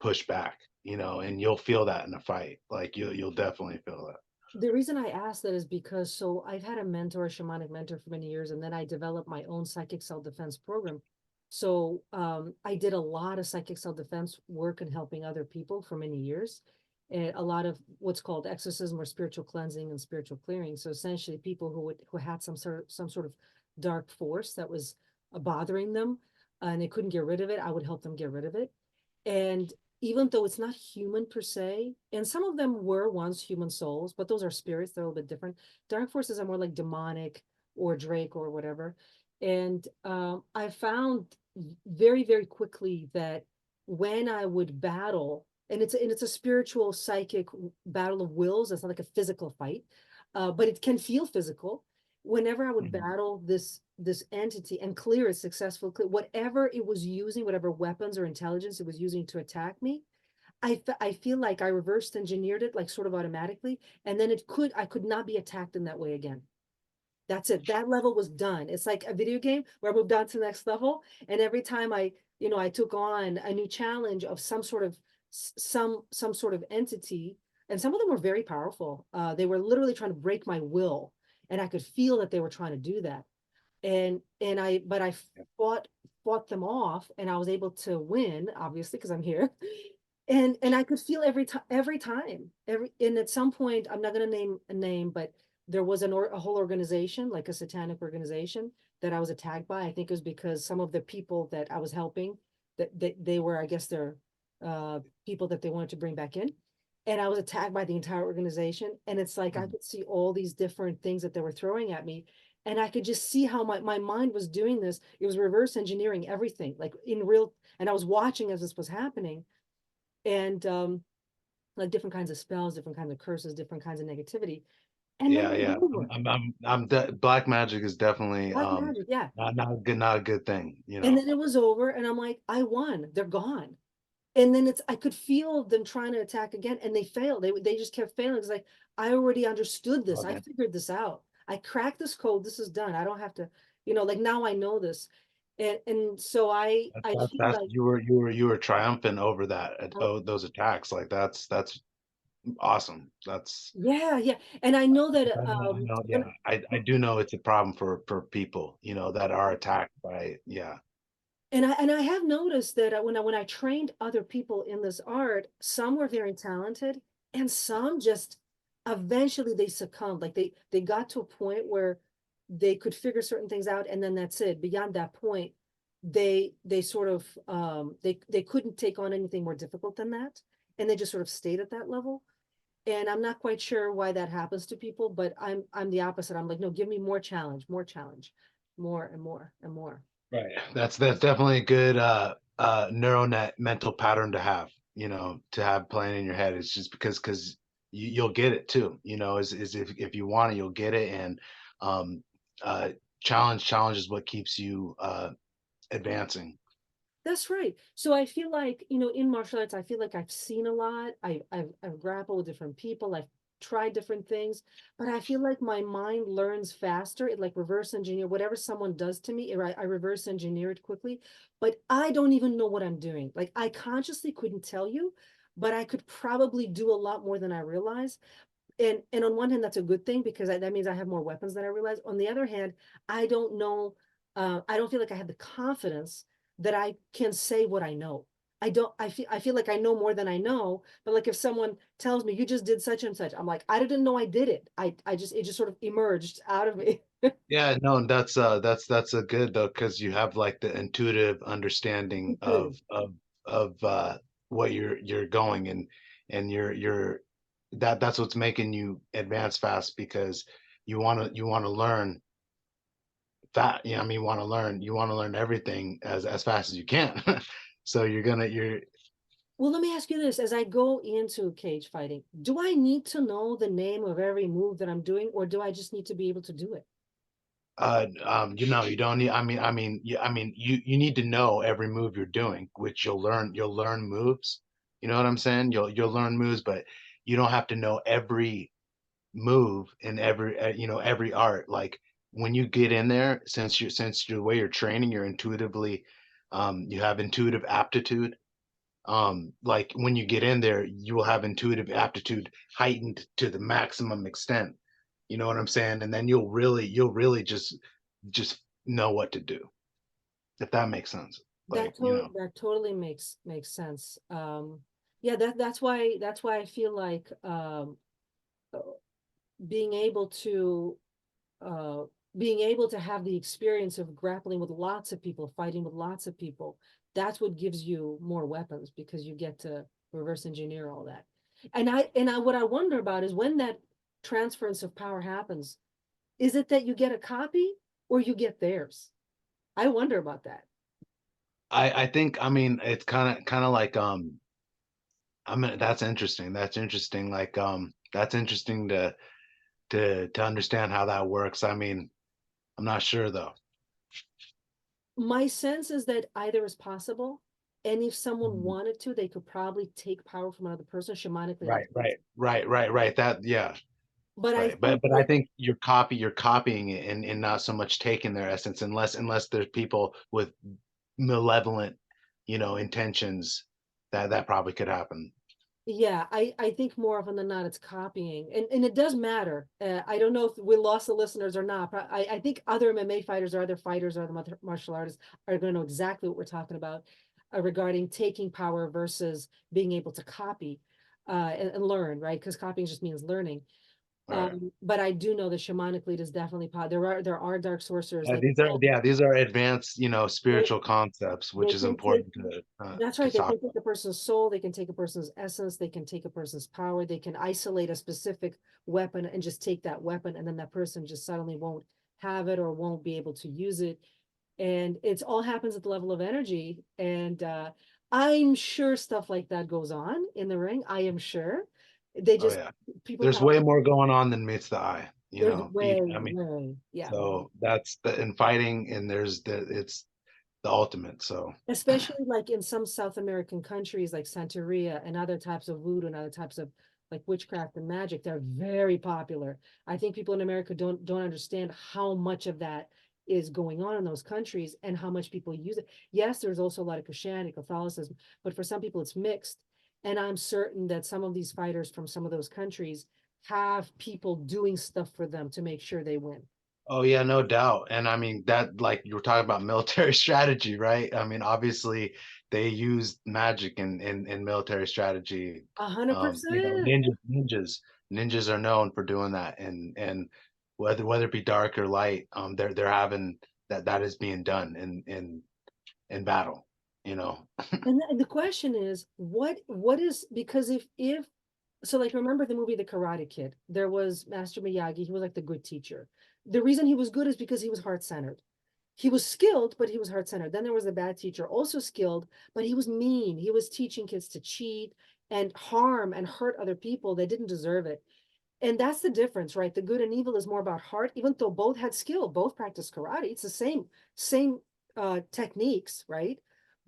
push back, you know, and you'll feel that in a fight. Like you'll definitely feel that.
The reason I ask that is because so I've had a mentor, a shamanic mentor for many years, and then I developed my own psychic self-defense program. So I did a lot of psychic self-defense work and helping other people for many years. And a lot of what's called exorcism or spiritual cleansing and spiritual clearing. So essentially people who had some sort of dark force that was bothering them and they couldn't get rid of it, I would help them get rid of it. And even though it's not human per se, and some of them were once human souls, but those are spirits, they're a little bit different. Dark forces are more like demonic or Drake or whatever. And I found very, very quickly that when I would battle, and it's a spiritual psychic battle of wills, it's not like a physical fight, but it can feel physical. Whenever I would
Mhm.
battle this entity and clear it successful, whatever it was using, whatever weapons or intelligence it was using to attack me, I feel like I reversed engineered it like sort of automatically, and then I could not be attacked in that way again. That's it. That level was done. It's like a video game where I moved on to the next level, and every time I took on a new challenge of some sort of entity, and some of them were very powerful. They were literally trying to break my will, and I could feel that they were trying to do that. And I fought them off, and I was able to win, obviously, because I'm here. And I could feel and at some point, I'm not going to name a name, but there was a whole organization, like a satanic organization, that I was attacked by. I think it was because some of the people that I was helping, that they were, I guess, they're people that they wanted to bring back in. And I was attacked by the entire organization. And it's like I
Mhm.
could see all these different things that they were throwing at me. And I could just see how my mind was doing this. It was reverse engineering everything, like in real, and I was watching as this was happening. And like different kinds of spells, different kinds of curses, different kinds of negativity. And then
Yeah,
it was
yeah.
over.
Black magic is definitely
Black magic, yeah.
not a good thing, you
And
know.
then it was over, and I'm like, I won. They're gone. And then I could feel them trying to attack again, and they failed. They just kept failing. It's like I already understood this. I
Okay.
figured this out. I cracked this code. This is done. I don't have to, like now I know this. And so I feel
That's
like
you were triumphant over that
I,
those attacks. Like that's awesome. That's
Yeah, yeah. And I know that
I know, yeah, I do know it's a problem for people, that are attacked by, yeah.
and I have noticed that when I trained other people in this art, some were very talented and some just eventually they succumbed. Like they got to a point where they could figure certain things out and then that's it. Beyond that point, they sort of they couldn't take on anything more difficult than that. And they just sort of stayed at that level. And I'm not quite sure why that happens to people, but I'm the opposite. I'm like, no, give me more challenge, more and more and more.
Right. That's definitely a good neural net mental pattern to have, to have playing in your head. It's just because you'll get it too, is if you want it, you'll get it. And um uh challenge is what keeps you advancing.
That's right. So I feel like, in martial arts, I feel like I've seen a lot. I've grappled with different people. I've tried different things, but I feel like my mind learns faster. It like reverse engineer whatever someone does to me. I reverse engineer it quickly, but I don't even know what I'm doing. Like I consciously couldn't tell you, but I could probably do a lot more than I realize. And on one hand, that's a good thing because that means I have more weapons than I realize. On the other hand, I don't know, I don't feel like I have the confidence that I can say what I know. I feel like I know more than I know, but like if someone tells me you just did such and such, I'm like, I didn't know I did it. It just sort of emerged out of me.
Yeah, no, that's a good though, because you have like the intuitive understanding
Intuitive.
of what you're going, and you're that's what's making you advance fast, because you want to learn that, I mean, you want to learn everything as fast as you can. So you're
Well, let me ask you this. As I go into cage fighting, do I need to know the name of every move that I'm doing, or do I just need to be able to do it?
you don't need, you need to know every move you're doing, which you'll learn moves. You know what I'm saying? You'll learn moves, but you don't have to know every move in every art. Like when you get in there, since the way you're training, you're intuitively, you have intuitive aptitude. Like when you get in there, you will have intuitive aptitude heightened to the maximum extent. You know what I'm saying? And then you'll really just know what to do, if that makes sense. Like,
That totally makes sense. Yeah, that's why I feel like uh, being able to uh being able to have the experience of grappling with lots of people, fighting with lots of people, that's what gives you more weapons because you get to reverse engineer all that. And I what I wonder about is when that transference of power happens, is it that you get a copy or you get theirs? I wonder about that.
I think, I mean, it's kind of like, I mean, that's interesting. That's interesting to understand how that works. I mean, I'm not sure though.
My sense is that either is possible. And if someone
Mhm.
wanted to, they could probably take power from another person shamanically.
Right, right, right, right, right. That, yeah,
But I
right. But
think
but I
like,
think you're copying it, and not so much taking their essence, unless there's people with malevolent, intentions, that probably could happen.
yeah, I think more often than not it's copying. And it does matter. I don't know if we lost the listeners or not, but I think other MMA fighters or other fighters or other martial artists are going to know exactly what we're talking about regarding taking power versus being able to copy and learn, right? Because copying just means learning.
All right.
But I do know the shamanic lead is definitely there are dark sorcerers that
These are advanced,
they
spiritual concepts, which
they
is
can take
important to
that's
to
right. They
talk
can take a person's soul, they can take a person's essence, they can take a person's power, they can isolate a specific weapon and just take that weapon, and then that person just suddenly won't have it or won't be able to use it. And it's all happens at the level of energy. And I'm sure stuff like that goes on in the ring. I am sure. They
Oh
just
yeah,
people
there's
probably
way more going on than meets the eye.
there's
I mean,
yeah, way.
so that's the in fighting, and it's the ultimate. So
Especially like in some South American countries like Santeria and other types of voodoo and other types of like witchcraft and magic, they're very popular. I think people in America don't understand how much of that is going on in those countries and how much people use it. Yes, there's also a lot of Christianity, Catholicism, but for some people it's mixed. And I'm certain that some of these fighters from some of those countries have people doing stuff for them to make sure they win.
Oh yeah, no doubt. And I mean that, like you were talking about military strategy, right? I mean, obviously they use magic in military strategy.
A hundred
You know,
percent.
ninjas are known for doing that, and whether it be dark or light, they're having that is being done in battle, you know.
And the question is, what is, because if so, like, remember the movie The Karate Kid? There was Master Miyagi. He was like the good teacher. The reason he was good is because he was heart-centered. He was skilled, but he was heart-centered. Then there was a bad teacher, also skilled, but he was mean. He was teaching kids to cheat and harm and hurt other people that didn't deserve it. And that's the difference, right? The good and evil is more about heart, even though both had skill, both practiced karate. It's the same techniques, right?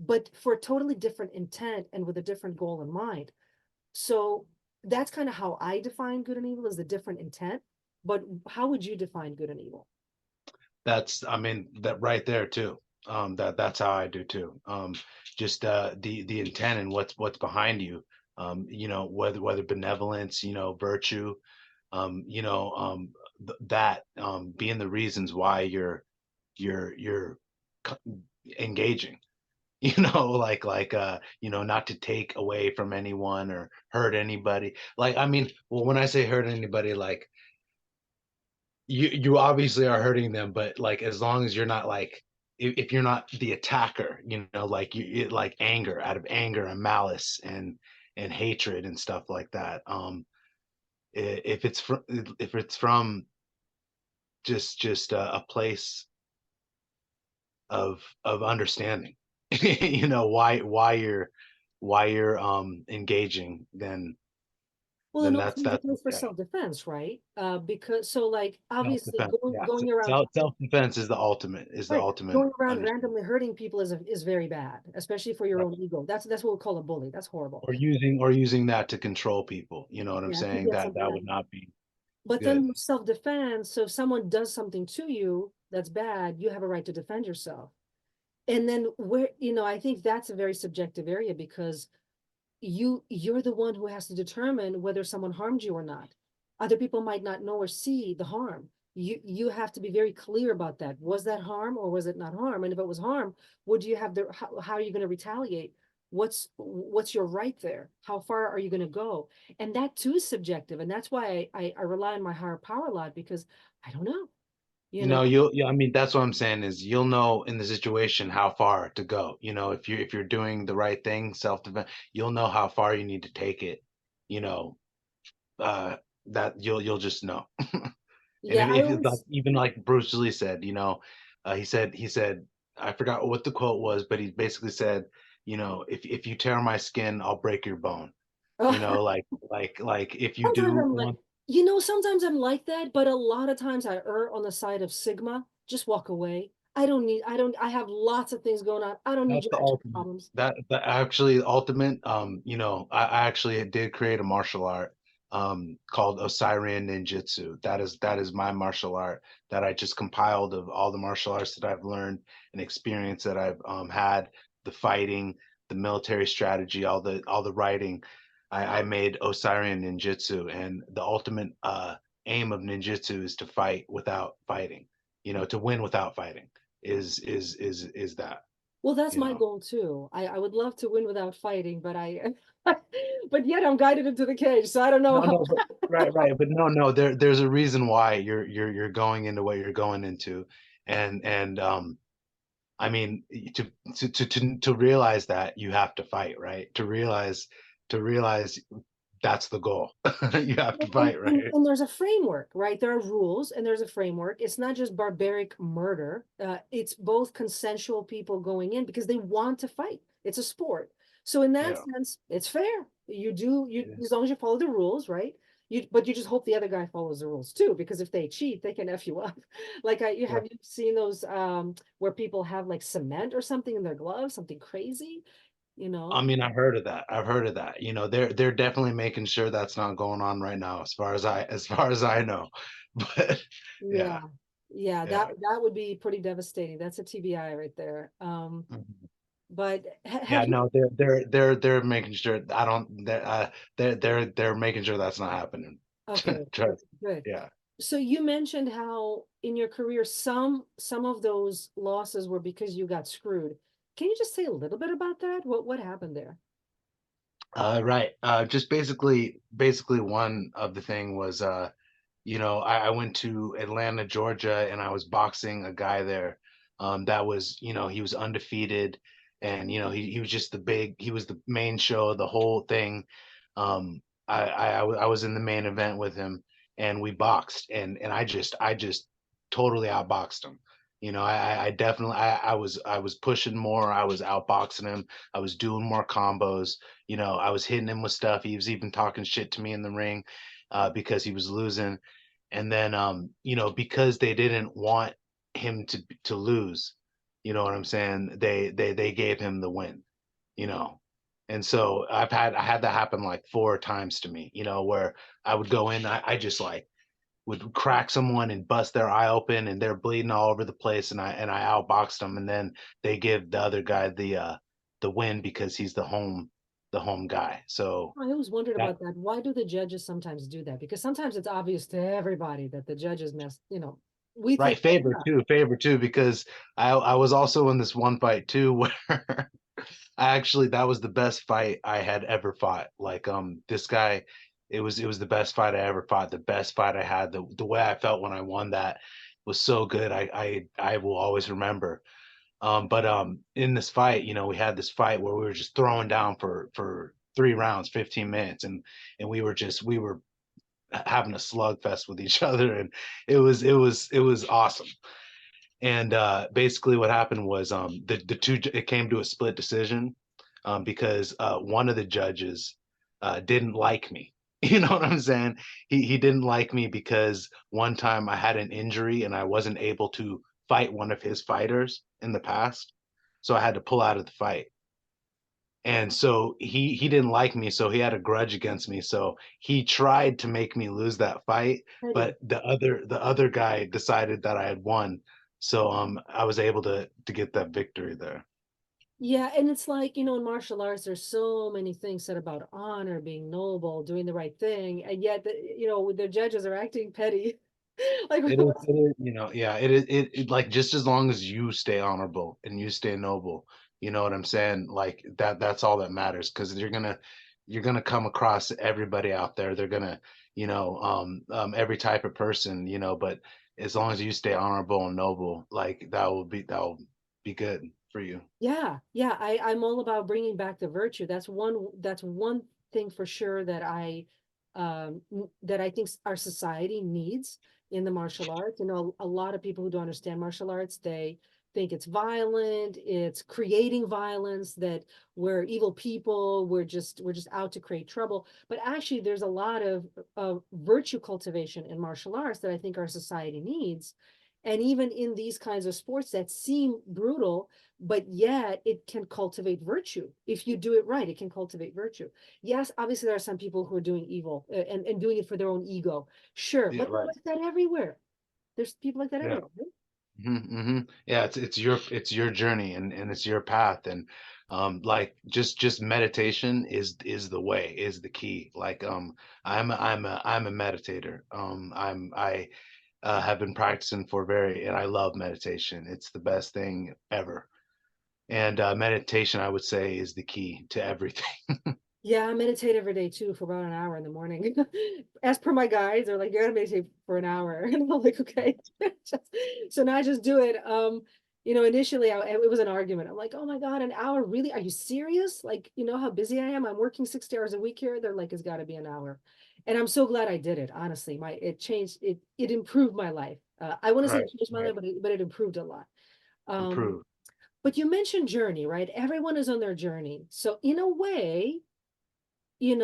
But for a totally different intent and with a different goal in mind. So that's kind of how I define good and evil, is the different intent. But how would you define good and evil?
That's, I mean, that right there too. That's how I do too. Just the intent and what's behind you. You know, whether benevolence, you know, virtue, you know, that being the reasons why you're engaging. You know, you know, not to take away from anyone or hurt anybody. Like, I mean, well, when I say hurt anybody, like you obviously are hurting them, but like as long as you're not like, if you're not the attacker, you know, like like anger, out of anger and malice and hatred and stuff like that. If it's from just a place of understanding, you know, why you're engaging,
Well, and
then
also the
that's
place for
yeah.
self-defense, right? Because so like obviously
Self-defense,
going
yeah.
going around,
Self-defense is the
right,
ultimate
going around
understanding.
randomly hurting people is very bad, especially for your
Right.
own ego. That's what we call a bully. That's horrible.
Or using that to control people. You know what I'm
Yeah, to
saying?
get
That
something
that
out
would
of you.
not be
But then
good.
there's self-defense. So if someone does something to you that's bad, you have a right to defend yourself. And then where, I think that's a very subjective area because you're the one who has to determine whether someone harmed you or not. Other people might not know or see the harm. You have to be very clear about that. Was that harm or was it not harm? And if it was harm, would you have how are you going to retaliate? What's your right there? How far are you going to go? And that too is subjective. And that's why I rely on my higher power a lot, because I don't know, you
You know,
know?
you'll, yeah, I mean, that's what I'm saying is you'll know in the situation how far to go. You know, if you're doing the right thing, self-defense, you'll know how far you need to take it. You know, uh, that you'll just know. And
Yeah, I
if it's like,
always
even like Bruce Lee said, you know, he said, I forgot what the quote was, but he basically said, you know, if you tear my skin, I'll break your bone. You know, like if you
sometimes
do
I'm like,
one,
sometimes I'm like that, but a lot of times I err on the side of Sigma. Just walk away. I have lots of things going on. I don't need
that's
your
the
extra
ultimate.
problems.
That actually ultimate. You know, I actually did create a martial art called Osirian Ninjutsu. That is my martial art that I just compiled of all the martial arts that I've learned and experience that I've had, the fighting, the military strategy, all the writing. I made Osirian Ninjutsu, and the ultimate aim of ninjutsu is to fight without fighting. You know, to win without fighting is that,
Well, that's
you
my
know.
goal too. I would love to win without fighting, but but yet I'm guided into the cage, so I don't know
No,
how.
no, but right, but no, there's a reason why you're going into what you're going into, and I mean, to realize that you have to fight, right? To realize that's the goal. You have to
and,
fight,
and,
right?
and there's a framework, right? There are rules and there's a framework. It's not just barbaric murder. It's both consensual people going in because they want to fight. It's a sport. So in that
Yeah,
sense, it's fair. You do you
it
as
is.
long as you follow the rules, right? But you just hope the other guy follows the rules too, because if they cheat, they can F you up. Like
Right.
you seen those where people have like cement or something in their gloves, something crazy, you
I
know?
mean, I've heard of that. You know, they're definitely making sure that's not going on right now, as far as I know. But
Yeah.
yeah,
Yeah,
yeah.
that would be pretty devastating. That's a TBI right there.
Mhm.
But
Yeah,
have you?
no, they're making sure I don't they're making sure that's not happening.
Okay, good,
Trust.
good.
Yeah.
So you mentioned how in your career some of those losses were because you got screwed. Can you just say a little bit about that? What happened there?
Right. Just basically one of the thing was I went to Atlanta, Georgia, and I was boxing a guy there. That was, he was undefeated, and he was just he was the main show, the whole thing. I was in the main event with him, and we boxed, and I just totally outboxed him. I definitely I was pushing more. I was outboxing him. I was doing more combos. I was hitting him with stuff. He was even talking shit to me in the ring, because he was losing. And then because they didn't want him to lose, you know what I'm saying, they gave him the win, you know. And so I had that happen like 4 times to me, where I would go in, I just like would crack someone and bust their eye open, and they're bleeding all over the place, and I outboxed them, and then they give the other guy the win because he's the home guy. So
I always wondered
that
about that. Why do the judges sometimes do that? Because sometimes it's obvious to everybody that the judges messed, we
right,
think,
favor too, because I was also in this one fight too where I actually that was the best fight I had ever fought. Like this guy, it was the best fight I ever fought, the best fight I had. The way I felt when I won that was so good. I will always remember. But in this fight, we had this fight where we were just throwing down for 3 rounds, 15 minutes, and we were having a slugfest with each other, and it was awesome. And basically what happened was the two it came to a split decision, because one of the judges didn't like me. You know what I'm saying? He didn't like me because one time I had an injury and I wasn't able to fight one of his fighters in the past, so I had to pull out of the fight. And so he didn't like me, so he had a grudge against me, so he tried to make me lose that fight,
petty.
but the other guy decided that I had won, so I was able to get that victory there.
Yeah, and it's like, in martial arts, there's so many things said about honor, being noble, doing the right thing, and yet, the judges are acting petty. Like,
Yeah, like just as long as you stay honorable and you stay noble, you know what I'm saying? Like that's all that matters, because you're gonna come across everybody out there. They're gonna, every type of person, but as long as you stay honorable and noble, like that will be good for you.
yeah, yeah, I'm all about bringing back the virtue. That's one thing for sure that I think our society needs in the martial arts. A lot of people who don't understand martial arts, they think it's violent, it's creating violence, that we're evil people, we're just out to create trouble. But actually, there's a lot of virtue cultivation in martial arts that I think our society needs. And even in these kinds of sports that seem brutal, but yet it can cultivate virtue. If you do it right, it can cultivate virtue. Yes, obviously there are some people who are doing evil, and doing it for their own ego. Sure,
Yeah,
but
right.
like that everywhere. There's people like that
Yeah.
everywhere, right?
Yeah, it's your journey, and it's your path, and like just meditation is the way, is the key. Like I'm a meditator. I have been practicing and I love meditation. It's the best thing ever. And meditation, I would say, is the key to everything.
Yeah, I meditate every day too for about an hour in the morning. As per my guides, they're like, you gotta meditate for an hour. And I'm like, okay. So now I just do it. Initially it was an argument. I'm like, oh my God, an hour? Really? Are you serious? Like, you know how busy I am? I'm working 60 hours a week here. They're like, it's gotta be an hour. And I'm so glad I did it, honestly. It improved my life. I want to say
Right,
it changed my
right.
life, but it improved a lot. Um,
Improve.
but you mentioned journey, right? Everyone is on their journey. So in a way,
And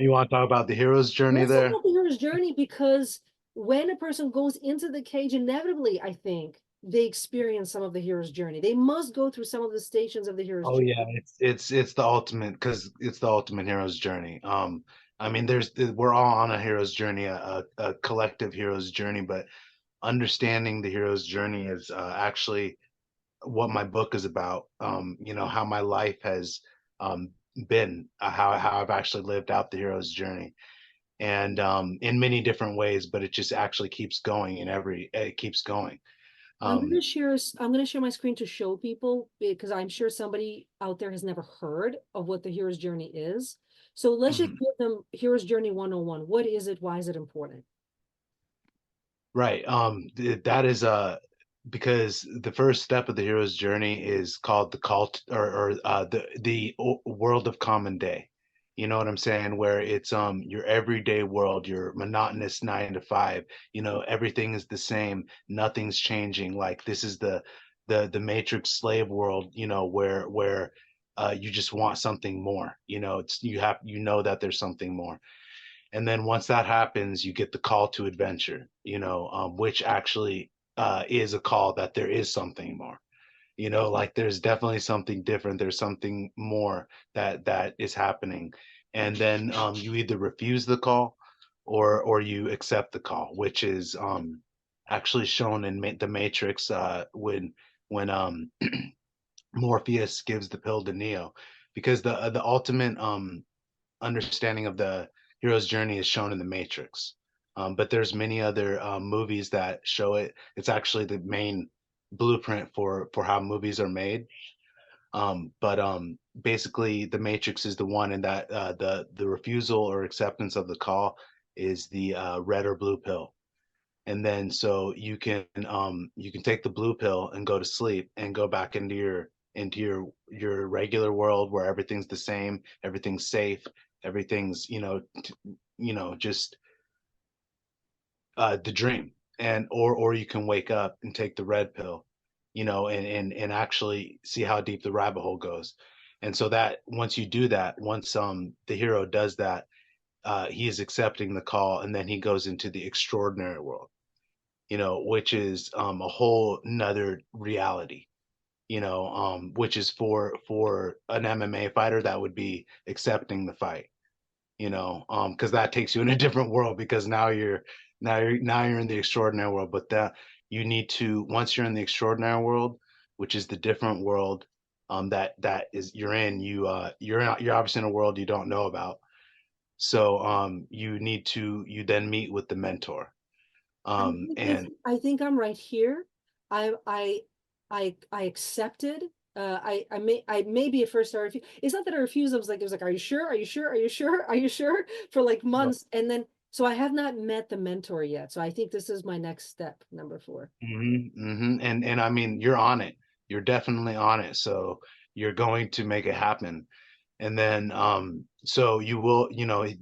you want to talk about the hero's journey
let's talk
there?
about the hero's journey, because when a person goes into the cage, inevitably, I think they experience some of the hero's journey. They must go through some of the stations of the hero's
Oh
journey.
yeah, it's the ultimate, because it's the ultimate hero's journey. I mean, we're all on a hero's journey, a collective hero's journey, but understanding the hero's journey is actually what my book is about, how my life has um, been, how I've actually lived out the hero's journey, and in many different ways, but it just actually keeps going, it keeps going. Um,
I'm gonna share my screen to show people because I'm sure somebody out there has never heard of what the hero's journey is. So let's just
mhm.
give them hero's journey 101. What is it? Why is it important?
Right. That is because the first step of the hero's journey is called the cult, or world of common day. You know what I'm saying? Where it's your everyday world, your monotonous 9 to 5. Everything is the same, nothing's changing. Like this is the Matrix slave world. Where you just want something more. That there's something more, and then once that happens, you get the call to adventure, which actually is a call that there is something more. Like there's definitely something different, there's something more that is happening. And then you either refuse the call, or you accept the call, which is actually shown in the Matrix, when Morpheus gives the pill to Neo, because the ultimate understanding of the hero's journey is shown in the Matrix. But there's many other movies that show it. It's actually the main blueprint for how movies are made. But basically, the Matrix is the one, and that the refusal or acceptance of the call is the red or blue pill. And then so you can take the blue pill and go to sleep and go back into your regular world where everything's the same, everything's safe, everything's just the dream. And or you can wake up and take the red pill, and actually see how deep the rabbit hole goes. And so that once you do that, once the hero does that, he is accepting the call, and then he goes into the extraordinary world, which is a whole nother reality, which is for an MMA fighter, that would be accepting the fight, because that takes you in a different world, because now you're in the extraordinary world. But that you need to, once you're in the extraordinary world, which is the different world, that is you're in, you're obviously in a world you don't know about. So you then meet with the mentor, and
I think I'm right here. I I I accepted. I maybe at first I refused. It's not that I refused. It was like, are you sure? Are you sure? Are you sure? Are you sure? For like months, and then so I have not met the mentor yet. So I think this is my next step, number 4.
and I mean, you're on it. You're definitely on it. So you're going to make it happen. And then so you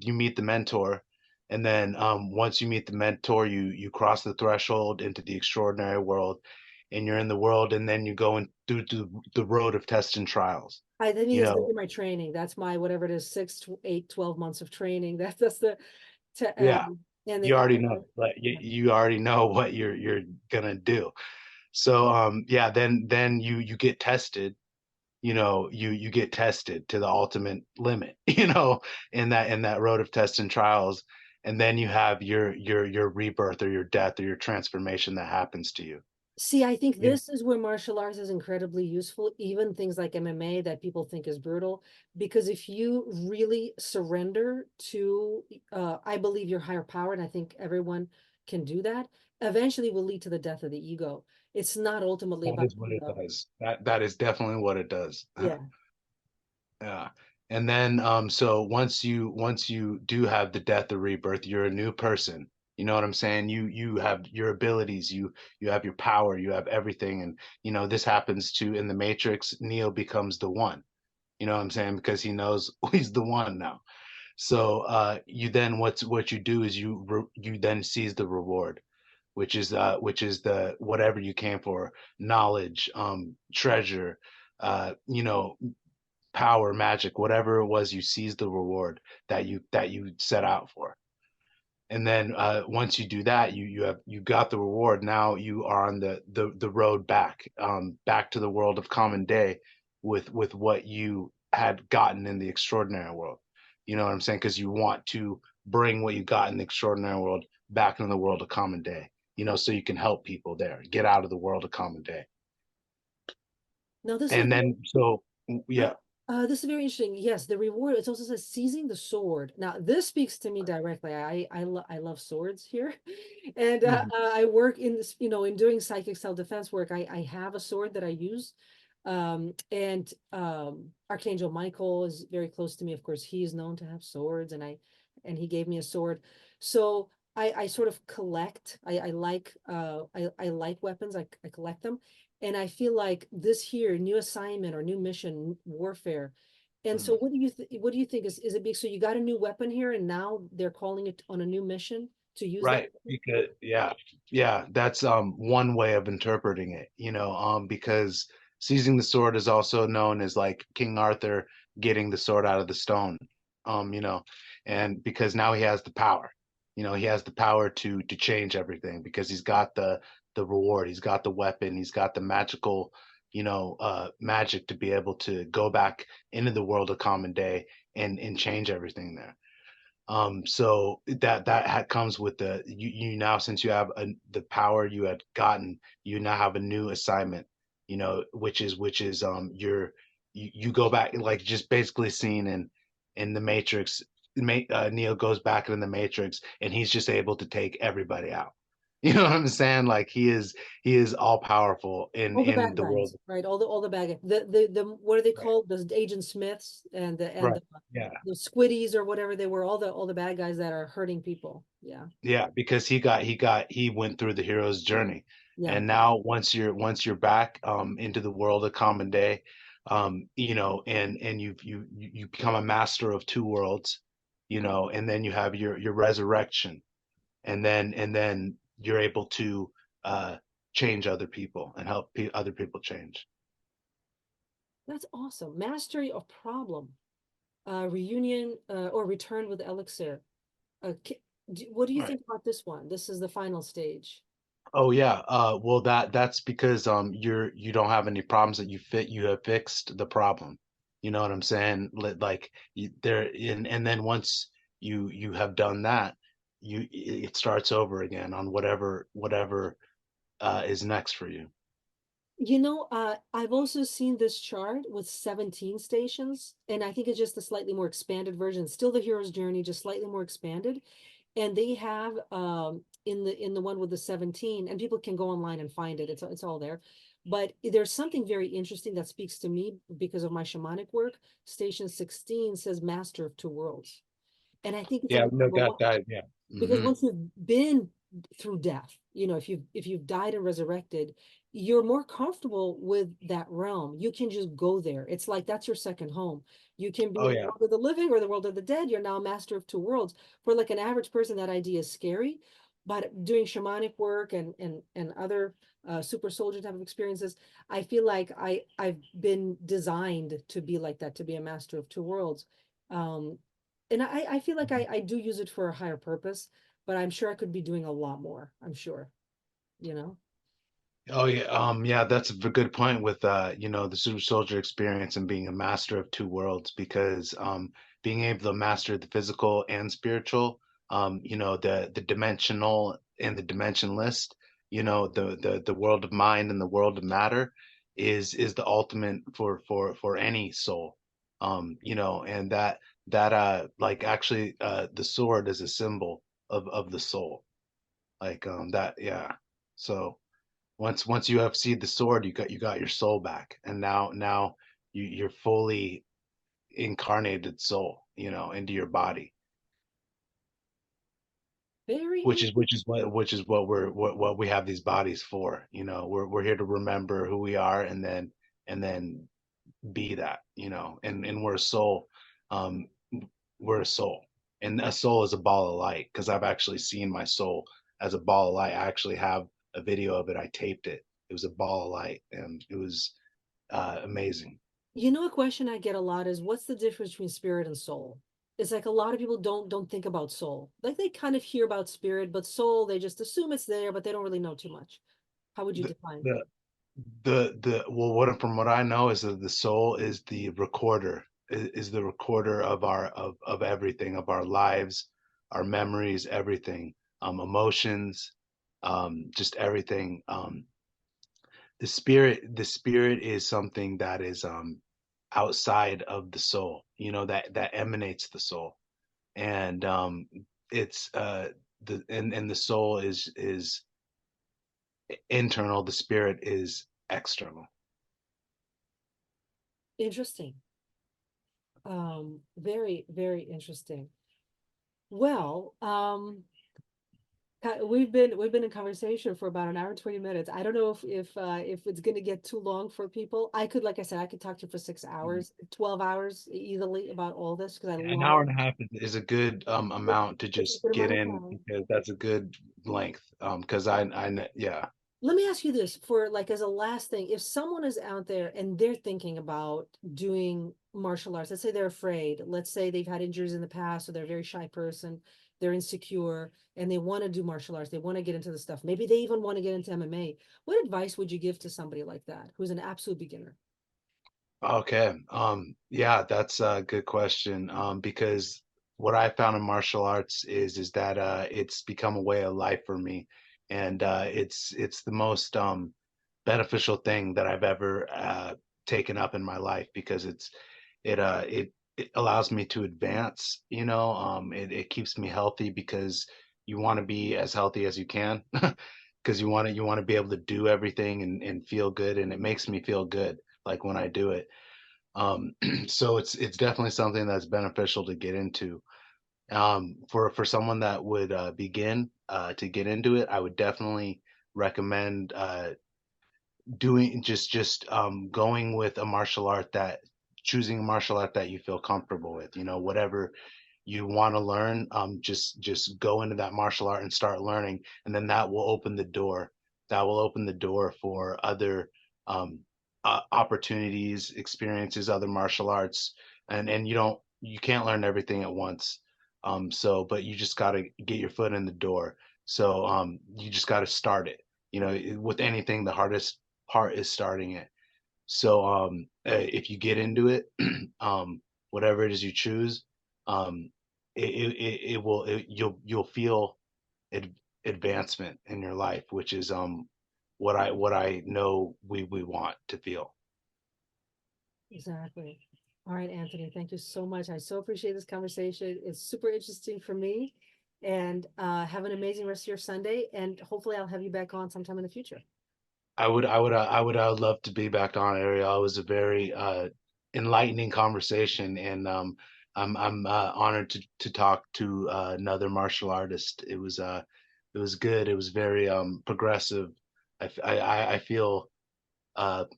meet the mentor, and then once you meet the mentor, you cross the threshold into the extraordinary world, and you're in the world, and then you go and do the road of tests and trials.
I think
You
it's gonna
know,
be my training. That's my whatever it is, 6 to 8, 12 months of training. That's the
yeah,
and
you
the
already know, like you already know what you're gonna do. So yeah, then you get tested, you get tested to the ultimate limit, in that road of tests and trials. And then you have your rebirth, or your death, or your transformation that happens to you.
See, I think
you know,
this is where martial arts is incredibly useful, even things like MMA that people think is brutal, because if you really surrender to, I believe your higher power, and I think everyone can do that, eventually will lead to the death of the ego. It's not ultimately
that
about
is what it
ego.
does. That is definitely what it does.
Yeah.
Yeah. And then so once you do have the death or rebirth, you're a new person. You know what I'm saying? You have your abilities, you have your power, you have everything. And this happens to, in the Matrix, Neo becomes the one. You know what I'm saying? Because he knows he's the one now. So you then, what you do is you then seize the reward, which is the whatever you came for: knowledge, treasure, power, magic, whatever it was. You seize the reward that you set out for. And then once you do that, you got the reward. Now you are on the road back to the world of common day, with what you had gotten in the extraordinary world. You know what I'm saying? Because you want to bring what you got in the extraordinary world back into the world of common day, so you can help people there get out of the world of common day.
Now this is
And then so
uh,
yeah.
this is very interesting. Yes, the reward. It also says seizing the sword. Now this speaks to me directly. I love swords here, and
Mhm.
I work in this. In doing psychic self defense work, I have a sword that I use, and Archangel Michael is very close to me. Of course, he is known to have swords, and he gave me a sword. So I sort of collect. I like weapons. I collect them. And I feel like this here, new assignment or new mission, warfare. And so
Mhm.
what do you think is it big? So you got a new weapon here and now they're calling it on a new mission to use that
Right.
weapon?
Because yeah, that's one way of interpreting it, because seizing the sword is also known as like King Arthur getting the sword out of the stone. Um, you know, and because now he has the power. He has the power to change everything because he's got the reward, he's got the weapon, he's got the magical, magic to be able to go back into the world of common day and change everything there. So that comes with you now, since you have the power you had gotten, you now have a new assignment, which is you go back, like just basically seen in the Matrix. Neo goes back in the Matrix and he's just able to take everybody out. You know what I'm saying? Like he is all powerful in
All the
in
bad
the world.
guys, right? All the bad guys. The what are they
Right.
called? The Agent Smiths and
Right. Yeah.
the Squiddies or whatever they were, all the bad guys that are hurting people. Yeah.
Yeah, because he went through the hero's journey.
Yeah.
And now once you're back into the world of common day, and you become a master of two worlds, and then you have your resurrection, and then you're able to change other people and help other people change.
That's awesome. Mastery of problem. Reunion or return with elixir. What do you
Right.
think about this one? This is the final stage.
Oh yeah. Well, that's because you don't have any problems that you have fixed the problem. You know what I'm saying? Like there, and then once you have done that, it starts over again on whatever is next for you.
I've also seen this chart with 17 stations, and I think it's just a slightly more expanded version. Still the hero's journey, just slightly more expanded. And they have in the one with the 17, and people can go online and find it. It's all there. But there's something very interesting that speaks to me because of my shamanic work. Station 16 says Master of Two Worlds. And I think it's
Yeah, no,
incredible.
that yeah.
Because
Hmm.
once you've been through death, if you've died and resurrected, you're more comfortable with that realm. You can just go there. It's like that's your second home. You can be
Oh
in the
yeah.
world of the living or the world of the dead. You're now master of two worlds. For like an average person, that idea is scary. But doing shamanic work and other super soldier type of experiences, I feel like I've been designed to be like that, to be a master of two worlds. Um, and I feel like I do use it for a higher purpose, but I'm sure I could be doing a lot more. I'm sure, you know.
Oh yeah, yeah, that's a good point with the super soldier experience and being a master of two worlds because being able to master the physical and spiritual, the dimensional and the dimensionless, the world of mind and the world of matter is the ultimate for any soul. And that like actually the sword is a symbol of the soul. Like that, yeah. So once you have seed the sword, you got your soul back, and now you're fully incarnated soul, into your body,
Very
which is what we have these bodies for. We're here to remember who we are, and then be that, and um we're a soul, and a soul is a ball of light because I've actually seen my soul as a ball of light. I actually have a video of it. I taped it. It was a ball of light, and it was amazing.
a question I get a lot is what's the difference between spirit and soul? It's like a lot of people don't think about soul. Like they kind of hear about spirit, but soul, they just assume it's there, but they don't really know too much. How would you
The
define?
the well, from what I know is that the soul is the recorder, is the recorder of everything, of our lives, our memories, everything, emotions, just everything. the spirit is something that is outside of the soul, that emanates the soul. And it's and the soul is internal, the spirit is external.
Interesting. Very, very interesting. Well, we've been in conversation for about an hour and 20 minutes. I don't know if it's gonna get too long for people. I could, like I said, I could talk to you for 6 hours, 12 hours easily about all this because I
An
love
hour and a half is a good amount to
it's a
just
good
get
amount of
in,
time.
because that's a good length. Because yeah.
Let me ask you this for like as a last thing, if someone is out there and they're thinking about doing martial arts, let's say they're afraid, let's say they've had injuries in the past, or they're a very shy person, they're insecure, and they want to do martial arts, they want to get into the stuff. Maybe they even want to get into MMA. What advice would you give to somebody like that who's an absolute beginner?
Okay. Yeah, that's a good question. Because what I found in martial arts is that it's become a way of life for me, and it's the most beneficial thing that I've ever taken up in my life, because it allows me to advance. It keeps me healthy, because you want to be as healthy as you can, because you want to be able to do everything and feel good, and it makes me feel good like when I do it. So it's definitely something that's beneficial to get into. For someone that would begin to get into it, I would definitely recommend doing just going with a martial art that choosing a martial art that you feel comfortable with. Whatever you want to learn, just go into that martial art and start learning, and then that will open the door. That will open the door for other um, opportunities, experiences, other martial arts, and you can't learn everything at once. But you just got to get your foot in the door. So you just got to start it. With anything, the hardest part is starting it. So if you get into it, whatever it is you choose, um, it will you'll feel ad- advancement in your life, which is what I know we want to feel.
Exactly. All right, Anthony, thank you so much. I so appreciate this conversation. It's super interesting for me. And have an amazing rest of your Sunday. And hopefully I'll have you back on sometime in the future.
I would love to be back on, Ariel. It was a very enlightening conversation, and I'm honored to talk to another martial artist. It was good. It was very progressive. I feel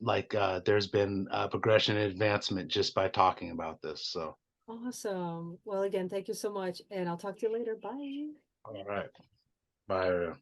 like there's been progression and advancement just by talking about this. So,
Awesome. Well, again, thank you so much. And I'll talk to you later. Bye.
all right, bye, Ariel.